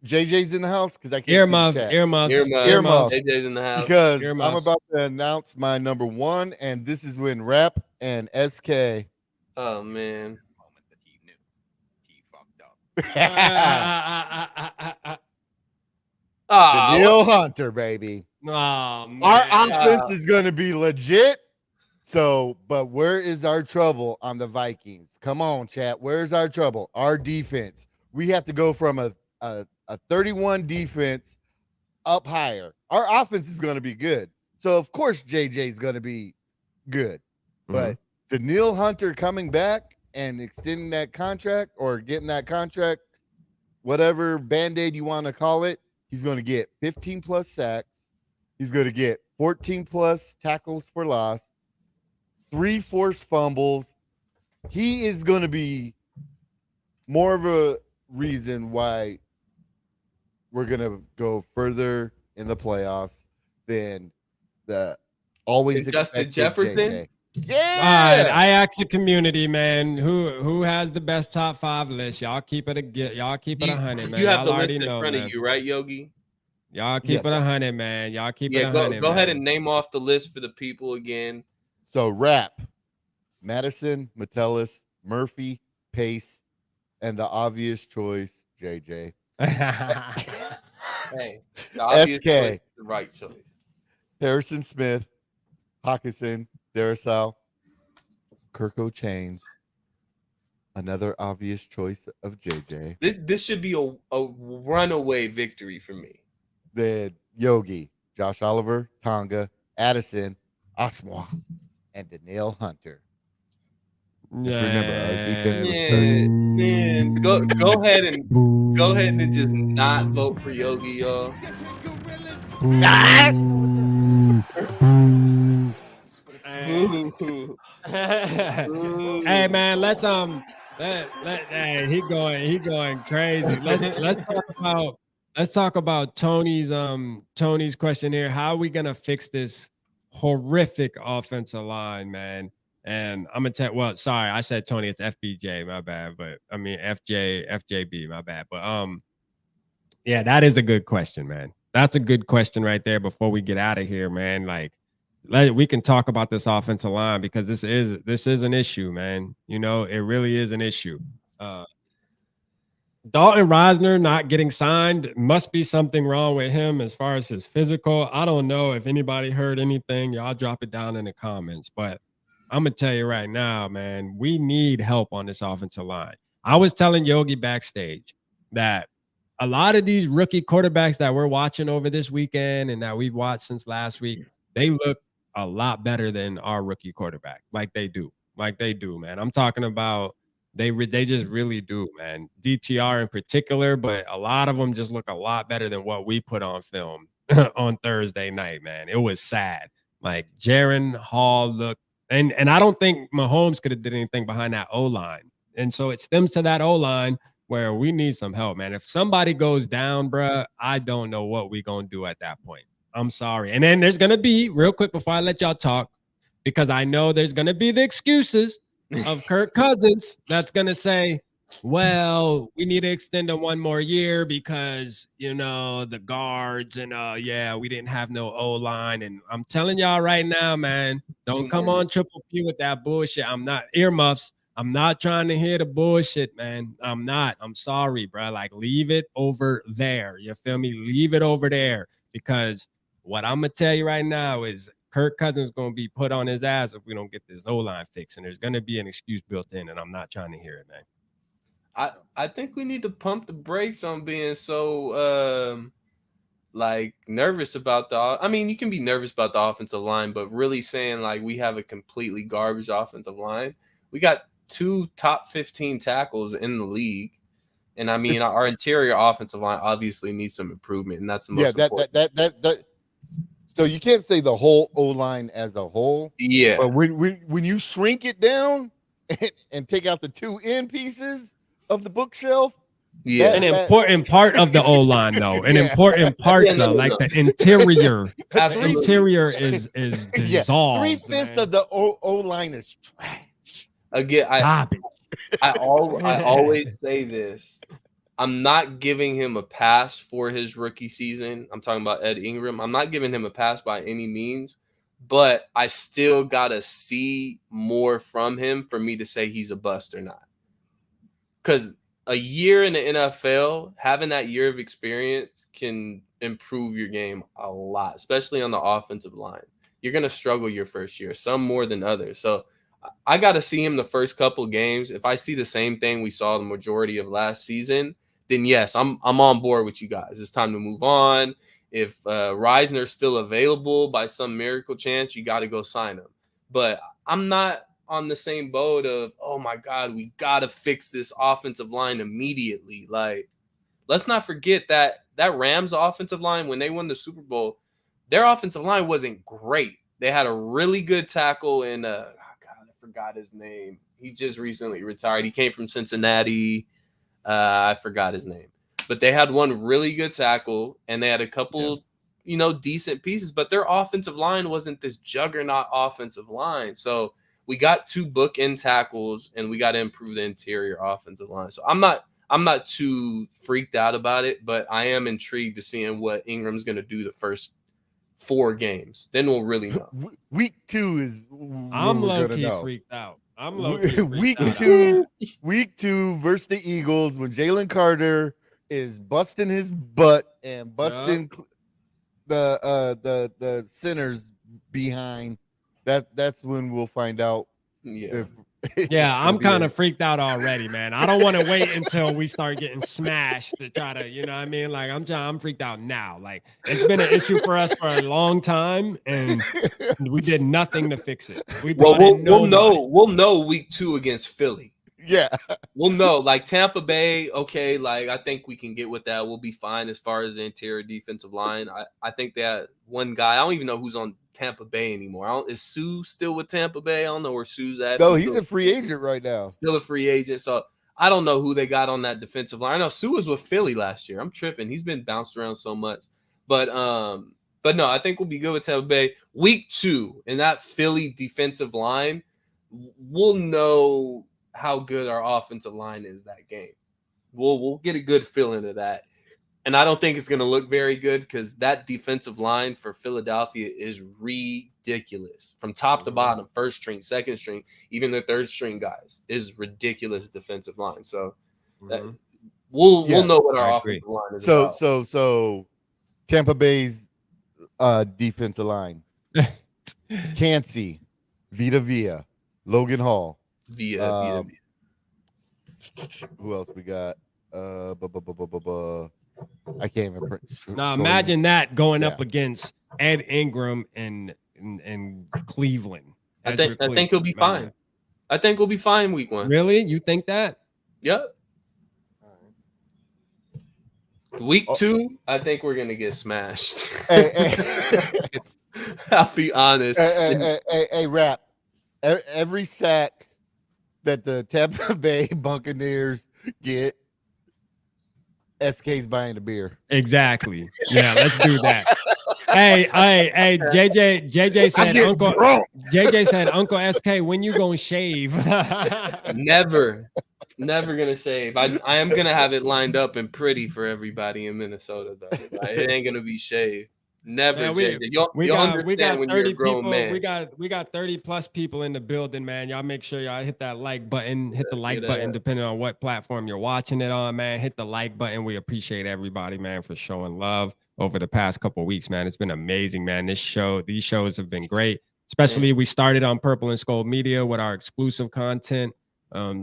JJ's in the house because I can't
earmuffs.
JJ's in the house
because I'm about to announce my number one, and this is when Rap and SK.
Oh man,
moment that he knew he fucked up.
Danielle Hunter, baby.
Oh, man.
Our offense is going to be legit. So, but where is our trouble on the Vikings? Come on, chat. Where's our trouble? Our defense. We have to go from a 31 defense up higher. Our offense is going to be good. So, of course, JJ is going to be good. But Danielle Hunter coming back and extending that contract or getting that contract, whatever Band-Aid you want to call it, he's going to get 15 plus sacks. He's going to get 14 plus tackles for loss, 3 forced fumbles. He is going to be more of a reason why we're going to go further in the playoffs than the always
Justin Jefferson.
JJ. Yeah.
All right, I asked the community, man, who has the best top 5 list. Y'all keep it 100, man.
You have
y'all
the
already
list in
know,
front
man.
of you, right, Yogi?
Y'all keep it 100, man. Y'all keep it 100.
Go ahead and name off the list for the people again.
So Rap, Madison, Metellus, Murphy, Pace, and the obvious choice, JJ.
Hey, the obvious
SK.
choice is the right choice.
Harrison Smith, Hawkinson, Darasau, Kirko Chains, Another obvious choice of JJ.
This should be a runaway victory for me.
Then Yogi, Josh Oliver, Tonga, Addison, Asmwa, and Danielle Hunter. Just remember, our defense was
Man, man, go ahead and just not vote for Yogi, y'all. Boo.
Hey man, let's hey, he going crazy. Let's talk about Tony's question here. How are we gonna fix this horrific offensive line, man? And I'm gonna tell well, sorry, I said Tony, it's FBJ, my bad, but I mean FJB, my bad. But yeah, that is a good question, man. That's a good question right there before we get out of here, man. Like we can talk about this offensive line because this is an issue, man. You know, it really is an issue. Dalton Reisner not getting signed must be something wrong with him as far as his physical. I don't know if anybody heard anything. Y'all drop it down in the comments. But I'm gonna tell you right now, man, we need help on this offensive line. I was telling Yogi backstage that a lot of these rookie quarterbacks that we're watching over this weekend and that we've watched since last week, they look a lot better than our rookie quarterback. Like they do, man. I'm talking about they just really do, man. DTR in particular, but a lot of them just look a lot better than what we put on film on Thursday night, man. It was sad. Like Jaron Hall looked, and I don't think Mahomes could have did anything behind that O line, and so it stems to that O line where we need some help, man. If somebody goes down, bruh, I don't know what we gonna do at that point. I'm sorry. And then there's gonna be real quick before I let y'all talk, because I know there's gonna be the excuses of Kirk Cousins that's going to say, well, we need to extend him one more year because, you know, the guards and, yeah, we didn't have no O-line. And I'm telling y'all right now, man, don't come on Triple P with that bullshit. I'm not earmuffs. I'm not trying to hear the bullshit, man. I'm not. I'm sorry, bro. Like, leave it over there. You feel me? Leave it over there, because what I'm going to tell you right now is Kirk Cousins is going to be put on his ass if we don't get this O-line fixed, and there's going to be an excuse built in, and I'm not trying to hear it, man.
I think we need to pump the brakes on being so like nervous about I mean, you can be nervous about the offensive line, but really saying like we have a completely garbage offensive line. We got 2 top 15 tackles in the league. And I mean, our interior offensive line obviously needs some improvement, and that's the most important.
That so you can't say the whole O-line as a whole.
Yeah.
But when you shrink it down and take out the 2 end pieces of the bookshelf,
yeah,
an important part of the O-line, though. An important part, though, like the interior. The interior is dissolved.
3/5 of the O-line is trash.
Again, I always say this. I'm not giving him a pass for his rookie season. I'm talking about Ed Ingram. I'm not giving him a pass by any means, but I still got to see more from him for me to say he's a bust or not. Because a year in the NFL, having that year of experience can improve your game a lot, especially on the offensive line. You're going to struggle your first year, some more than others. So I got to see him the first couple games. If I see the same thing we saw the majority of last season, then yes, I'm on board with you guys. It's time to move on. If Reisner's still available by some miracle chance, you got to go sign him. But I'm not on the same boat of, oh my God, we got to fix this offensive line immediately. Like, let's not forget that Rams offensive line, when they won the Super Bowl, their offensive line wasn't great. They had a really good tackle in, I forgot his name. He just recently retired. He came from Cincinnati. I forgot his name, but they had one really good tackle and they had a couple, decent pieces, but their offensive line wasn't this juggernaut offensive line. So we got 2 bookend tackles and we got to improve the interior offensive line. So I'm not too freaked out about it, but I am intrigued to seeing what Ingram's going to do the first 4 games. Then we'll really know.
Week 2 is
I'm low-key freaked out. I'm low-key
week two versus the Eagles, when Jalen Carter is busting his butt and busting the centers behind. That's when we'll find out if
Yeah, I'm kind of freaked out already, man. I don't want to wait until we start getting smashed to try to, you know what I mean? Like I'm freaked out now. Like it's been an issue for us for a long time, and we did nothing to fix it. We
Well,
brought in nobody.
we'll know week 2 against Philly.
Yeah.
We'll know, like Tampa Bay, okay, like I think we can get with that. We'll be fine as far as the interior defensive line. I think that one guy, I don't even know who's on Tampa Bay anymore. Is Sue still with Tampa Bay? I don't know where Sue's at.
No, he's a free agent right now.
Still a free agent. So I don't know who they got on that defensive line. I know Sue was with Philly last year. I'm tripping. He's been bounced around so much. But no, I think we'll be good with Tampa Bay. Week 2 in that Philly defensive line, we'll know how good our offensive line is that game. We'll get a good feeling of that. And I don't think it's going to look very good because that defensive line for Philadelphia is ridiculous. From top to bottom, first string, second string, even the third string guys is ridiculous defensive line. So we'll know what our offensive line is about.
So Tampa Bay's defensive line. Cansey, Vita Vea, Logan Hall.
Via.
Who else we got? I can't even.
Now imagine that going up against Ed Ingram and Cleveland.
I think he'll be fine. I think we'll be fine week 1.
Really? You think that?
Yep. Week 2, I think we're gonna get smashed. I'll be honest.
Hey, Rap. Every sack that the Tampa Bay Buccaneers get, SK's buying a beer.
Exactly. Yeah, let's do that. Hey, JJ said Uncle SK, when you gonna shave?
Never gonna shave. I am gonna have it lined up and pretty for everybody in Minnesota though. Like, it ain't gonna be shaved. Never,
man, we got 30 people.
Man.
We got 30 plus people in the building, man. Y'all make sure y'all hit that like button. Hit the like button, depending on what platform you're watching it on, man. Hit the like button. We appreciate everybody, man, for showing love over the past couple of weeks, man. It's been amazing, man. These shows have been great. Especially we started on Purple and Skull Media with our exclusive content.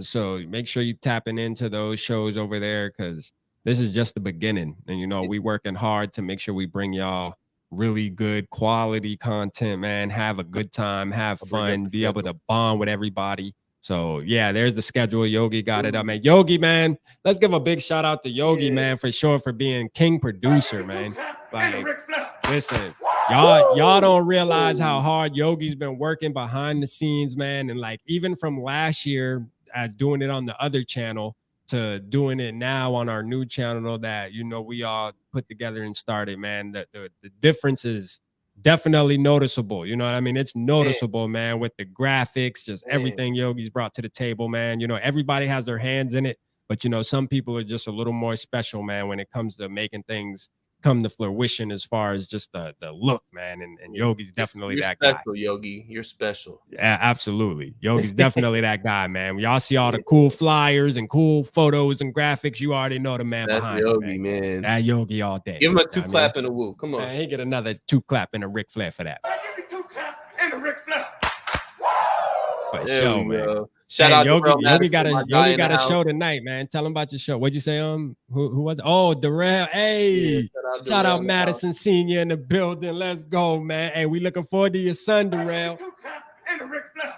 So make sure you tapping into those shows over there because this is just the beginning. And we working hard to make sure we bring y'all really good quality content, man. Have a good time, have fun, be able to bond with everybody. So yeah, there's the schedule. Yogi got it up, man. Yogi, man, let's give a big shout out to Yogi, man, for sure, for being king producer, man. Like, listen, y'all don't realize how hard Yogi's been working behind the scenes, man. And like even from last year as doing it on the other channel to doing it now on our new channel that we all put together and started, man. The difference is definitely noticeable. You know what I mean? It's noticeable, man, with the graphics, just everything Yogi's brought to the table, man. Everybody has their hands in it, but some people are just a little more special, man, when it comes to making things come to fruition as far as just the look, man. And Yogi's definitely
you're
that
special,
guy.
Yogi. You're special.
Yeah, absolutely. Yogi's definitely that guy, man. When y'all see all the cool flyers and cool photos and graphics, you already know the man
That's
behind
Yogi,
it,
man.
That Yogi all day.
Give him a 2 clap and a woo. Come on.
Man, he get another 2 clap and a Ric Flair for that.
Give me 2 claps and a Ric Flair.
For sure, man.
Shout out
Yogi,
to
Yogi got a show tonight, man. Tell him about your show. What'd you say? Who was it? Oh, Darrell. Hey, shout out Madison Senior in the building. Let's go, man. Hey, we looking forward to your son, Darrell.
2 claps and a Ric Flair.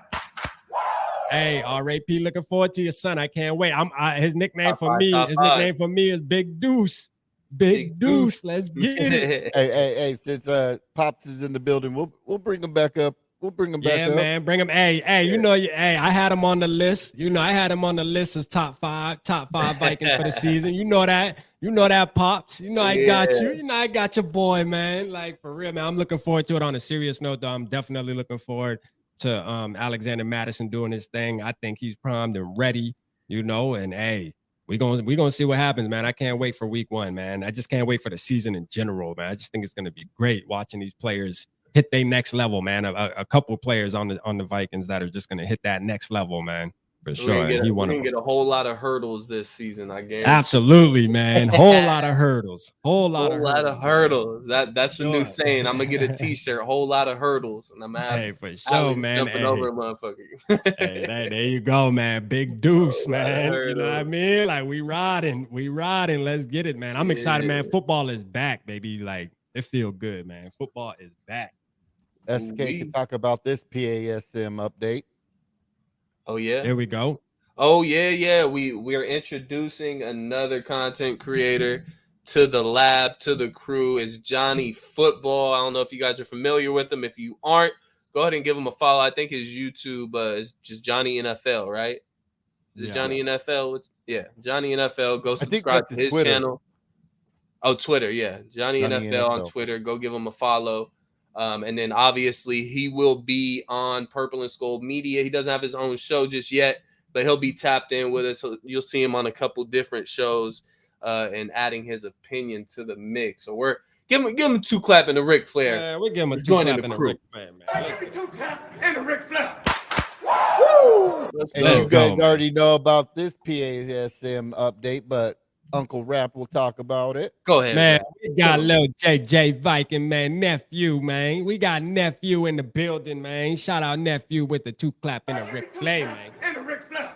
Hey, RAP, looking forward to your son. I can't wait. His nickname for me is Big Deuce. Big Deuce. Let's get it.
Hey, since Pops is in the building, we'll bring him back up. We'll bring him back up.
Yeah, man, bring him. Hey, I had him on the list. I had him on the list as top five Vikings for the season. You know that, Pops. I got you. I got your boy, man. Like, for real, man. I'm looking forward to it. On a serious note, though, I'm definitely looking forward to Alexander Madison doing his thing. I think he's primed and ready, and hey, we're gonna see what happens, man. I can't wait for week 1, man. I just can't wait for the season in general, man. I just think it's gonna be great watching these players hit their next level, man. A couple players on the Vikings that are just gonna hit that next level, man. For sure. And he
We're
won
gonna
them.
get a whole lot of hurdles this season, I guarantee.
Absolutely, man. Whole lot of hurdles. Whole lot of hurdles.
That's the new saying. I'm gonna get a T-shirt. Whole lot of hurdles, and I'm gonna have
Hey, for sure,
Alex
man.
jumping
Hey.
over a motherfucker.
Hey, there you go, man. Big deuce,
Whole lot of
man. You know what I
hurdles.
mean? Like we riding. Let's get it, man. I'm excited, man.
Yeah.
Football is back, baby. Like it feel good, man. Football is back.
SK can talk about this PASM update.
Oh yeah.
There we go.
Oh yeah. We're introducing another content creator to the lab, to the crew. Is Johnny Football. I don't know if you guys are familiar with him. If you aren't, go ahead and give him a follow. I think his YouTube is just Johnny NFL, right? Is it Johnny NFL? Johnny NFL. Go subscribe to his
Twitter
channel. Oh, Twitter, yeah. Johnny NFL on
NFL.
Twitter. Go give him a follow. And then obviously he will be on Purple and Skull Media. He doesn't have his own show just yet, but he'll be tapped in with us. So you'll see him on a couple different shows and adding his opinion to the mix. So we're give him two clap and a Ric Flair.
Yeah, we give him a two
joining
clap
the
and a
crew.
Ric Flair, man.
Two claps and a Ric Flair.
Let's
And
go.
you guys
man.
already know about this PASM update, but Uncle Rap will talk about it.
Go ahead,
Man,
Rap.
we got little JJ Viking, man. Nephew, man. We got nephew in the building, man. Shout out nephew with the two clap and a Ric Flair, man.
And a Ric Flair.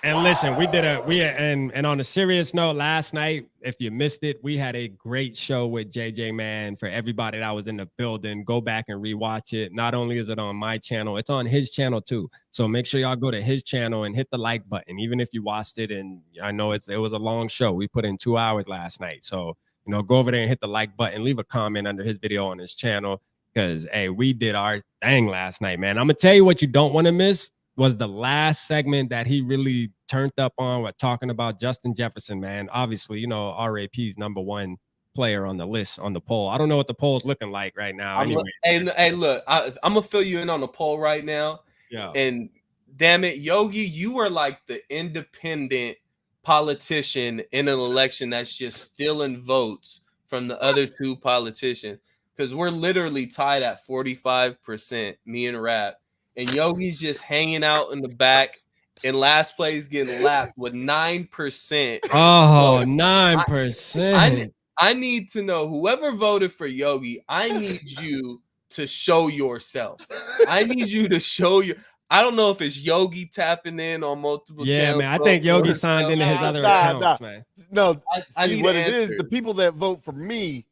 And listen, and on a serious note, last night, if you missed it, we had a great show with JJ, man. For everybody that was in the building, go back and rewatch it. Not only is it on my channel, it's on his channel too. So make sure y'all go to his channel and hit the like button, even if you watched it. And I know it was a long show. We put in 2 hours last night. So, go over there and hit the like button, leave a comment under his video on his channel. Because, hey, we did our thing last night, man. I'm going to tell you what you don't want to miss was the last segment that he really turned up on with talking about Justin Jefferson, man. Obviously, RAP's number one player on the list on the poll. I don't know what the poll's looking like right now.
Hey, look, I'm gonna fill you in on the poll right now.
Yeah.
And damn it, Yogi, you are like the independent politician in an election that's just stealing votes from the other two politicians. Because we're literally tied at 45%, me and Rap. And Yogi's just hanging out in the back in last place getting lapped with 9%.
Oh, 9%.
I need to know, whoever voted for Yogi, I need you to show yourself. I need you to show you. I don't know if it's Yogi tapping in on multiple channels.
Yeah, man. I think Yogi signed into his other accounts, man.
No,
I
see
need
what
an
it is.
answer.
The people that vote for me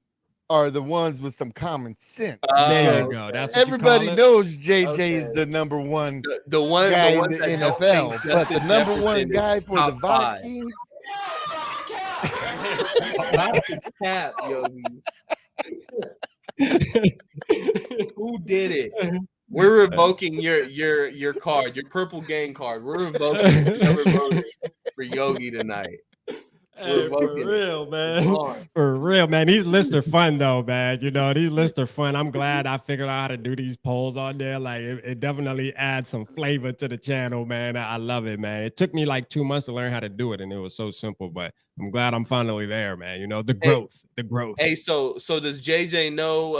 are the ones with some common sense.
There you
because
go. That's what
everybody
you call it?
knows JJ is
Okay.
the number one
The one
guy in
ones
the
that don't
NFL,
think
but the
Justin
number
Jefferson
one
is
guy for the
top five.
Vikings.
That's the cap, Yogi. Who did it? We're revoking your card, your purple gang card. We're revoking whoever voted for Yogi tonight.
Hey, for
revoking it.
real, man.
Gone.
For real, man. These lists are fun, though, man. These lists are fun. I'm glad I figured out how to do these polls on there. Like, it definitely adds some flavor to the channel, man. I love it, man. It took me like 2 months to learn how to do it, and it was so simple. But I'm glad I'm finally there, man. The growth.
Hey, so does JJ know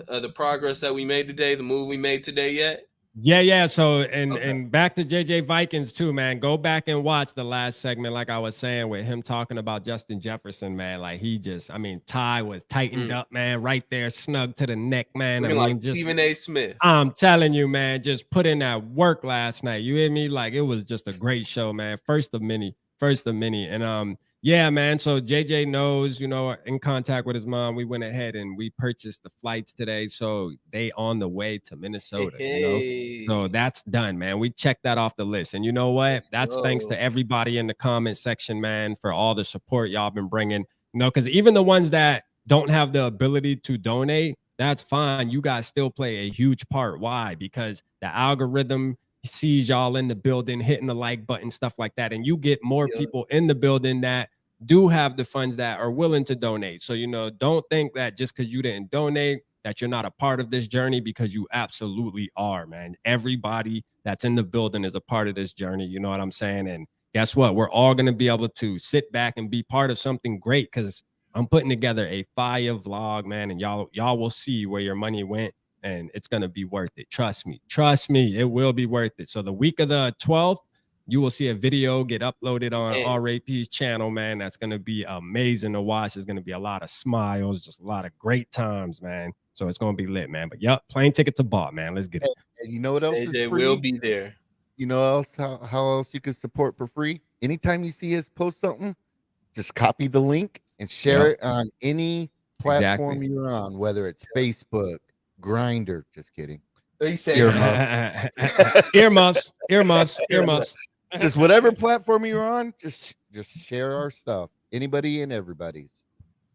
the progress that we made today, the move we made today yet?
Yeah. So and back to JJ Vikings too, man. Go back and watch the last segment, like I was saying, with him talking about Justin Jefferson, man. Like Ty was tightened up, man, right there, snug to the neck, man.
Looking like Stephen A. Smith.
I'm telling you, man, just put in that work last night. You hear me? Like it was just a great show, man. First of many. And yeah, man. So JJ knows, in contact with his mom, we went ahead and we purchased the flights today. So they on the way to Minnesota, So that's done, man. We checked that off the list. And you know what? That's thanks to everybody in the comment section, man, for all the support y'all been bringing. Because even the ones that don't have the ability to donate, that's fine. You guys still play a huge part. Why? Because the algorithm sees y'all in the building, hitting the like button, stuff like that. And you get more people in the building that do have the funds that are willing to donate. So, don't think that just because you didn't donate, that you're not a part of this journey, because you absolutely are, man. Everybody that's in the building is a part of this journey. You know what I'm saying? And guess what? We're all going to be able to sit back and be part of something great, because I'm putting together a fire vlog, man. And y'all will see where your money went. And it's going to be worth it. Trust me, it will be worth it. So the week of the 12th, You will see a video get uploaded on
Man.
RAP's channel, man. That's going to be amazing to watch. There's going to be a lot of smiles, just a lot of great times, man. So it's going to be lit, man. But yep, plane tickets are bought, man. Let's get it.
And you know what else is
AJ
free?
will be there.
You know else how else you can support for free? Anytime you see us post something, just copy the link and share it on any platform you're on, whether it's Facebook, Grinder. Just kidding.
He said
Earmuffs.
Just whatever platform you're on, just share our stuff. Anybody and everybody's.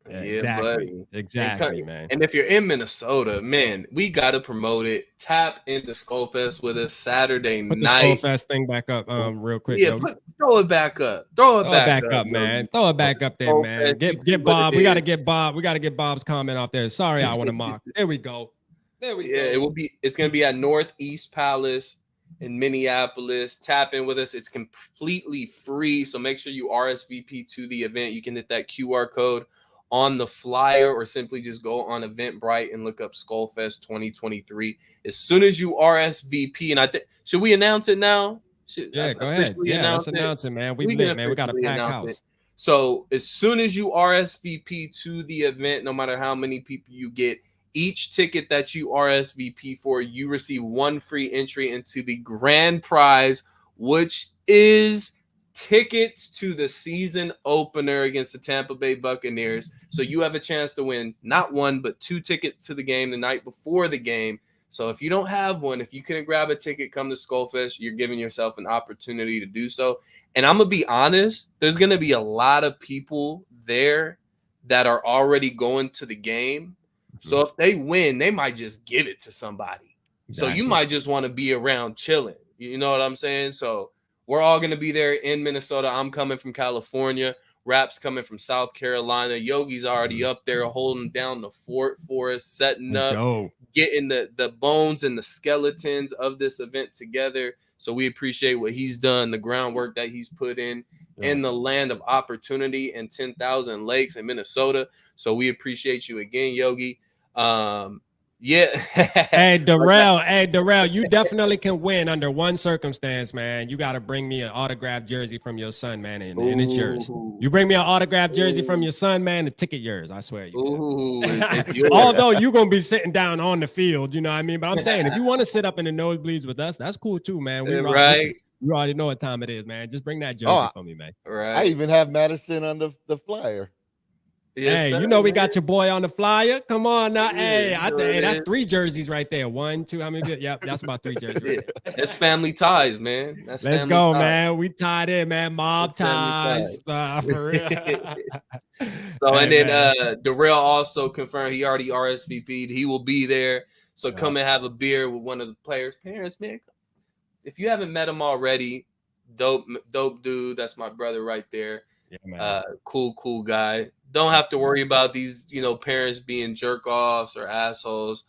Exactly, man.
And if you're in Minnesota, man, we gotta promote it. Tap into Skullfest with us Saturday
Put the
night.
Skullfest thing back up, real quick.
Yeah, throw it back up. Throw it back up,
man. Throw it back up there, man. Get Bob. We gotta get Bob. We gotta get Bob's comment off there. Sorry, I want to mock. There we go.
It's gonna be at Northeast Palace in Minneapolis. Tap in with us. It's completely free, so make sure you RSVP to the event. You can hit that QR code on the flyer, or simply just go on Eventbrite and look up Skullfest 2023. As soon as you RSVP, and I think, should we announce it now?
Go ahead. Yeah, let's announce it, man. We lit, man. We got a packed house.
So as soon as you RSVP to the event, no matter how many people you get, each ticket that you RSVP for, you receive one free entry into the grand prize, which is tickets to the season opener against the Tampa Bay Buccaneers. So you have a chance to win not one, but 2 tickets to the game the night before the game. So if you don't have one, if you couldn't grab a ticket, come to Skullfest, you're giving yourself an opportunity to do so. And I'm going to be honest, there's going to be a lot of people there that are already going to the game. So if they win, they might just give it to somebody. So you might just want to be around chilling. You know what I'm saying? So we're all going to be there in Minnesota. I'm coming from California. Rap's coming from South Carolina. Yogi's already up there holding down the fort for us, setting up, getting the bones and the skeletons of this event together. So we appreciate what he's done, the groundwork that he's put in the land of opportunity and 10,000 lakes in Minnesota. So we appreciate you again, Yogi.
Hey, Darrell, you definitely can win under one circumstance, man. You got to bring me an autographed jersey from your son, man, and it's yours. You bring me an autographed jersey from your son, man, the ticket yours. I swear you. Although you're going to be sitting down on the field, you know what I mean? But I'm saying, if you want to sit up in the nosebleeds with us, that's cool too, man. You already know what time it is, man. Just bring that jersey for me, man.
Right.
I even have Madison on the flyer.
Yes, hey, sir, you know we got your boy on the flyer. Come on now. That's 3 jerseys right there. 1, 2, how many? Yep, that's about 3 jerseys right there.
That's family ties, man.
Let's go, man. We tied in, man. Mob ties. For real.
And then Darrell also confirmed he already RSVP'd. He will be there. So come and have a beer with one of the players' parents, man. If you haven't met him already, dope dude. That's my brother right there. Yeah, man. Cool guy. Don't have to worry about these, parents being jerk offs or assholes.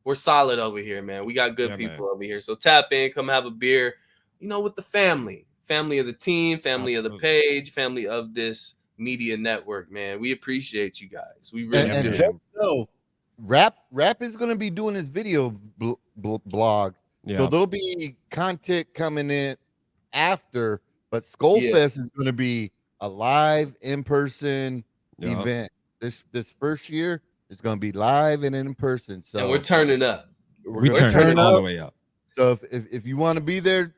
We're solid over here, man. We got good people over here. So tap in, come have a beer, with the family of the team, family of the page, family of this media network, man. We appreciate you guys. We really do.
Just know, Rap is going to be doing his video blog. Yeah. So there'll be content coming in after, but Skullfest is going to be a live in-person event. This first year is going to be live and in person. So
and we're turning up.
We're turning all the way up.
So if you want to be there,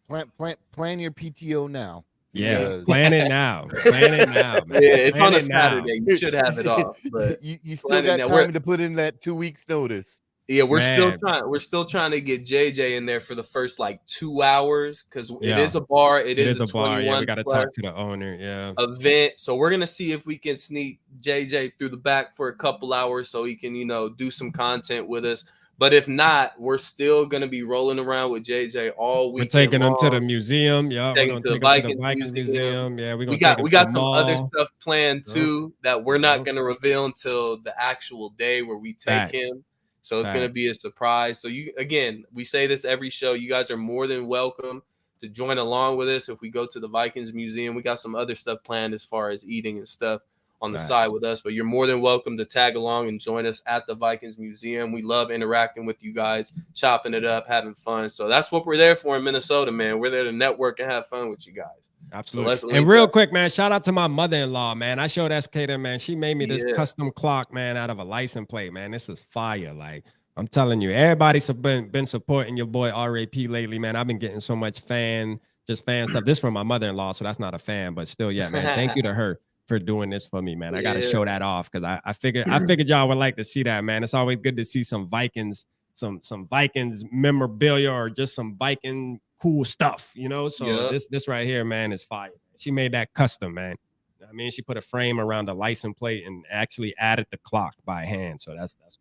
plan your PTO now.
Yeah, plan it now. Plan it now, man.
Yeah, it's on a Saturday. You should have it off. But
you still got time to put in that 2 weeks notice.
Yeah, we're still trying to get JJ in there for the first 2 hours because it is a bar. It is a bar.
Yeah, we got to talk to the owner. Yeah,
event. So we're gonna see if we can sneak JJ through the back for a couple hours so he can do some content with us. But if not, we're still gonna be rolling around with JJ all week.
We're taking him to the museum. Yeah,
we're gonna take him to the Vikings Museum.
Yeah, we
got some other stuff planned too that we're not gonna reveal until the actual day where we take him. So it's going to be a surprise. So we say this every show. You guys are more than welcome to join along with us. If we go to the Vikings Museum, we got some other stuff planned as far as eating and stuff on the side with us, but you're more than welcome to tag along and join us at the Vikings Museum. We love interacting with you guys, chopping it up, having fun. So that's what we're there for in Minnesota, man. We're there to network and have fun with you guys.
Absolutely.
So
and real quick, man, shout out to my mother-in-law, man. I showed SK them, man. She made me this
Yeah.
custom clock, man, out of a license plate, man. This is fire. Like, I'm telling you, everybody's been supporting your boy RAP lately, man. I've been getting so much fan stuff. This from my mother-in-law, so that's not a fan, but still, yeah, man. Thank you to her for doing this for me, man. I gotta show that off because I figured y'all would like to see that, man. It's always good to see some Vikings, some Vikings memorabilia or just some Viking cool stuff, you know. So this right here, man, is fire. She made that custom, man. I mean, she put a frame around the license plate and actually added the clock by hand. So that's cool.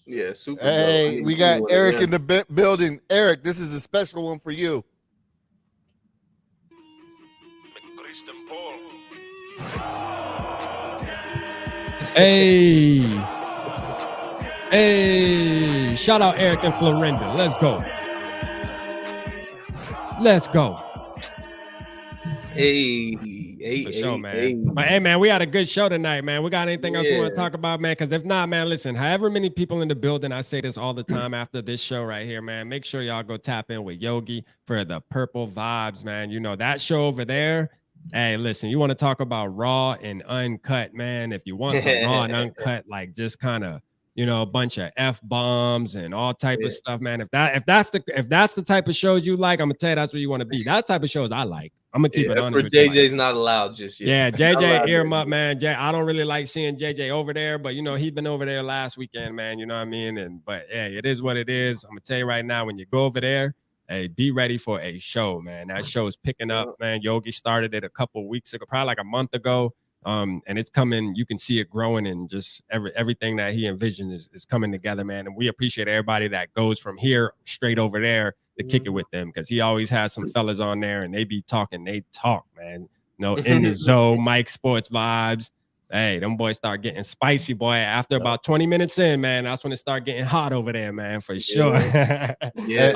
Yeah, super.
Hey,
dope.
we got Eric in the building. Eric, this is a special one for you.
Hey, shout out Eric and Florinda. Let's go. For sure, man. But hey, man, we had a good show tonight, man. We got anything else we want to talk about, man? Because if not, man, listen, however many people in the building, I say this all the time after this show right here, man, make sure y'all go tap in with Yogi for the Purple Vibes, man. You know, that show over there. Hey, listen, you want to talk about raw and uncut, man. If you want some raw and uncut, like just kind of, you know, a bunch of F-bombs and all type of stuff, man. If that's the type of shows you like, I'm gonna tell you that's what you want to be. That type of shows I like. I'm gonna keep it honest with you.
JJ's not allowed just yet.
Yeah, JJ, ear him up, man. I don't really like seeing JJ over there, but you know, he's been over there last weekend, man. You know what I mean? But hey, it is what it is. I'm gonna tell you right now, when you go over there, hey, be ready for a show, man. That show is picking up, man. Yogi started it a couple weeks ago, probably like a month ago. And it's coming, you can see it growing, and just everything that he envisioned is coming together, man. And we appreciate everybody that goes from here straight over there to kick it with them, because he always has some fellas on there and they talk, man. You know, in the zone, Mike Sports Vibes. Hey, them boys start getting spicy, boy. After about 20 minutes in, man, that's when it start getting hot over there, man, for sure. A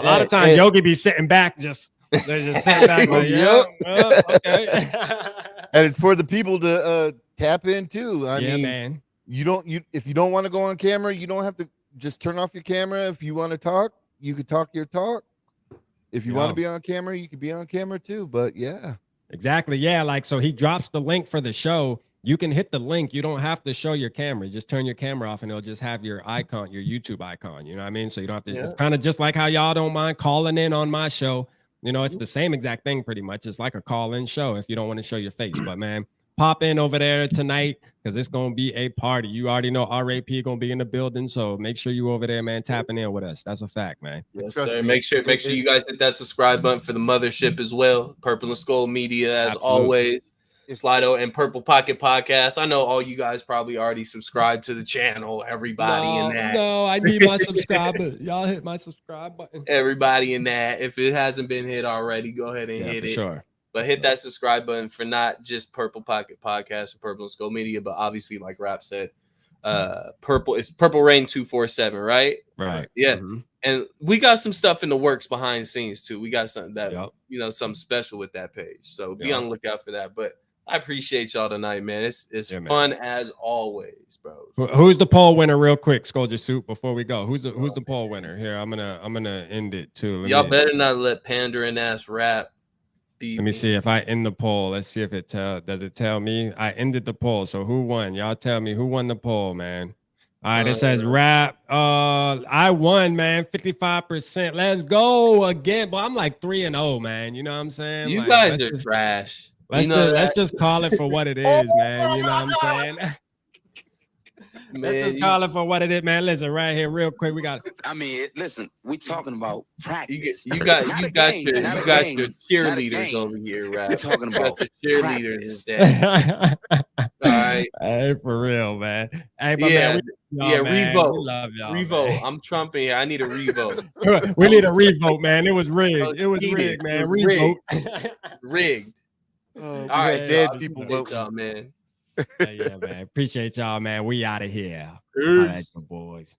lot of times Yogi be sitting back, they're just sitting back like, okay.
And it's for the people to tap in too. I mean,
man.
If you don't want to go on camera, you don't have to just turn off your camera. If you want to talk, you could talk your talk. If you want to be on camera, you could be on camera too. But yeah. Exactly. Yeah. Like, so he drops the link for the show. You can hit the link. You don't have to show your camera. Just turn your camera off and it'll just have your icon, your YouTube icon. You know what I mean? So you don't have to, it's kind of just like how y'all don't mind calling in on my show. You know, it's the same exact thing pretty much. It's like a call-in show if you don't want to show your face. But, man, pop in over there tonight because it's going to be a party. You already know RAP going to be in the building, so make sure you over there, man, tapping in with us. That's a fact, man.
Yes, sir. Make sure you guys hit that subscribe button for the mothership as well. Purple and Skull Media, as always. Slido and Purple Pocket Podcast. I know all you guys probably already subscribed to the channel. Everybody in that.
No, I need my subscriber. Y'all hit my subscribe button.
Everybody in that. If it hasn't been hit already, go ahead and hit it.
Sure.
But hit that subscribe button for not just Purple Pocket Podcast and Purple and Skull Media, but obviously, like Rap said, it's Purple Rain 247, right?
Right.
Yes. Mm-hmm. And we got some stuff in the works behind the scenes too. We got something that something special with that page. So be on the lookout for that. But I appreciate y'all tonight, man. It's fun as always, bro.
Who's the poll winner, real quick, Sculpture Suit? Before we go, who's the poll winner? Here, I'm gonna end it too.
Y'all better not let pandering ass rap.
Let me see if I end the poll. Let's see if does it tell me? I ended the poll. So who won? Y'all tell me who won the poll, man. All right, it says rap. I won, man. 55%. Let's go again. But I'm like 3-0, man. You know what I'm saying?
You guys are trash.
Let's just call it for what it is, man. You know what I'm saying? Let's just call it for what it is, man. Listen, right here, real quick. We got.
I mean, listen, we talking about practice.
You got your cheerleaders over here, right?
We're talking about
the cheerleaders. All right.
Hey, for real, man. Hey, but man,
revote.
We love y'all.
Revote.
Man.
I'm trumping here. I need a revote.
We need a revote, man. It was rigged. It was rigged, man. Revote.
Rigged.
All right, dead people vote,
y'all, man.
Yeah, man. Appreciate y'all, man. We out of here. All right, boys.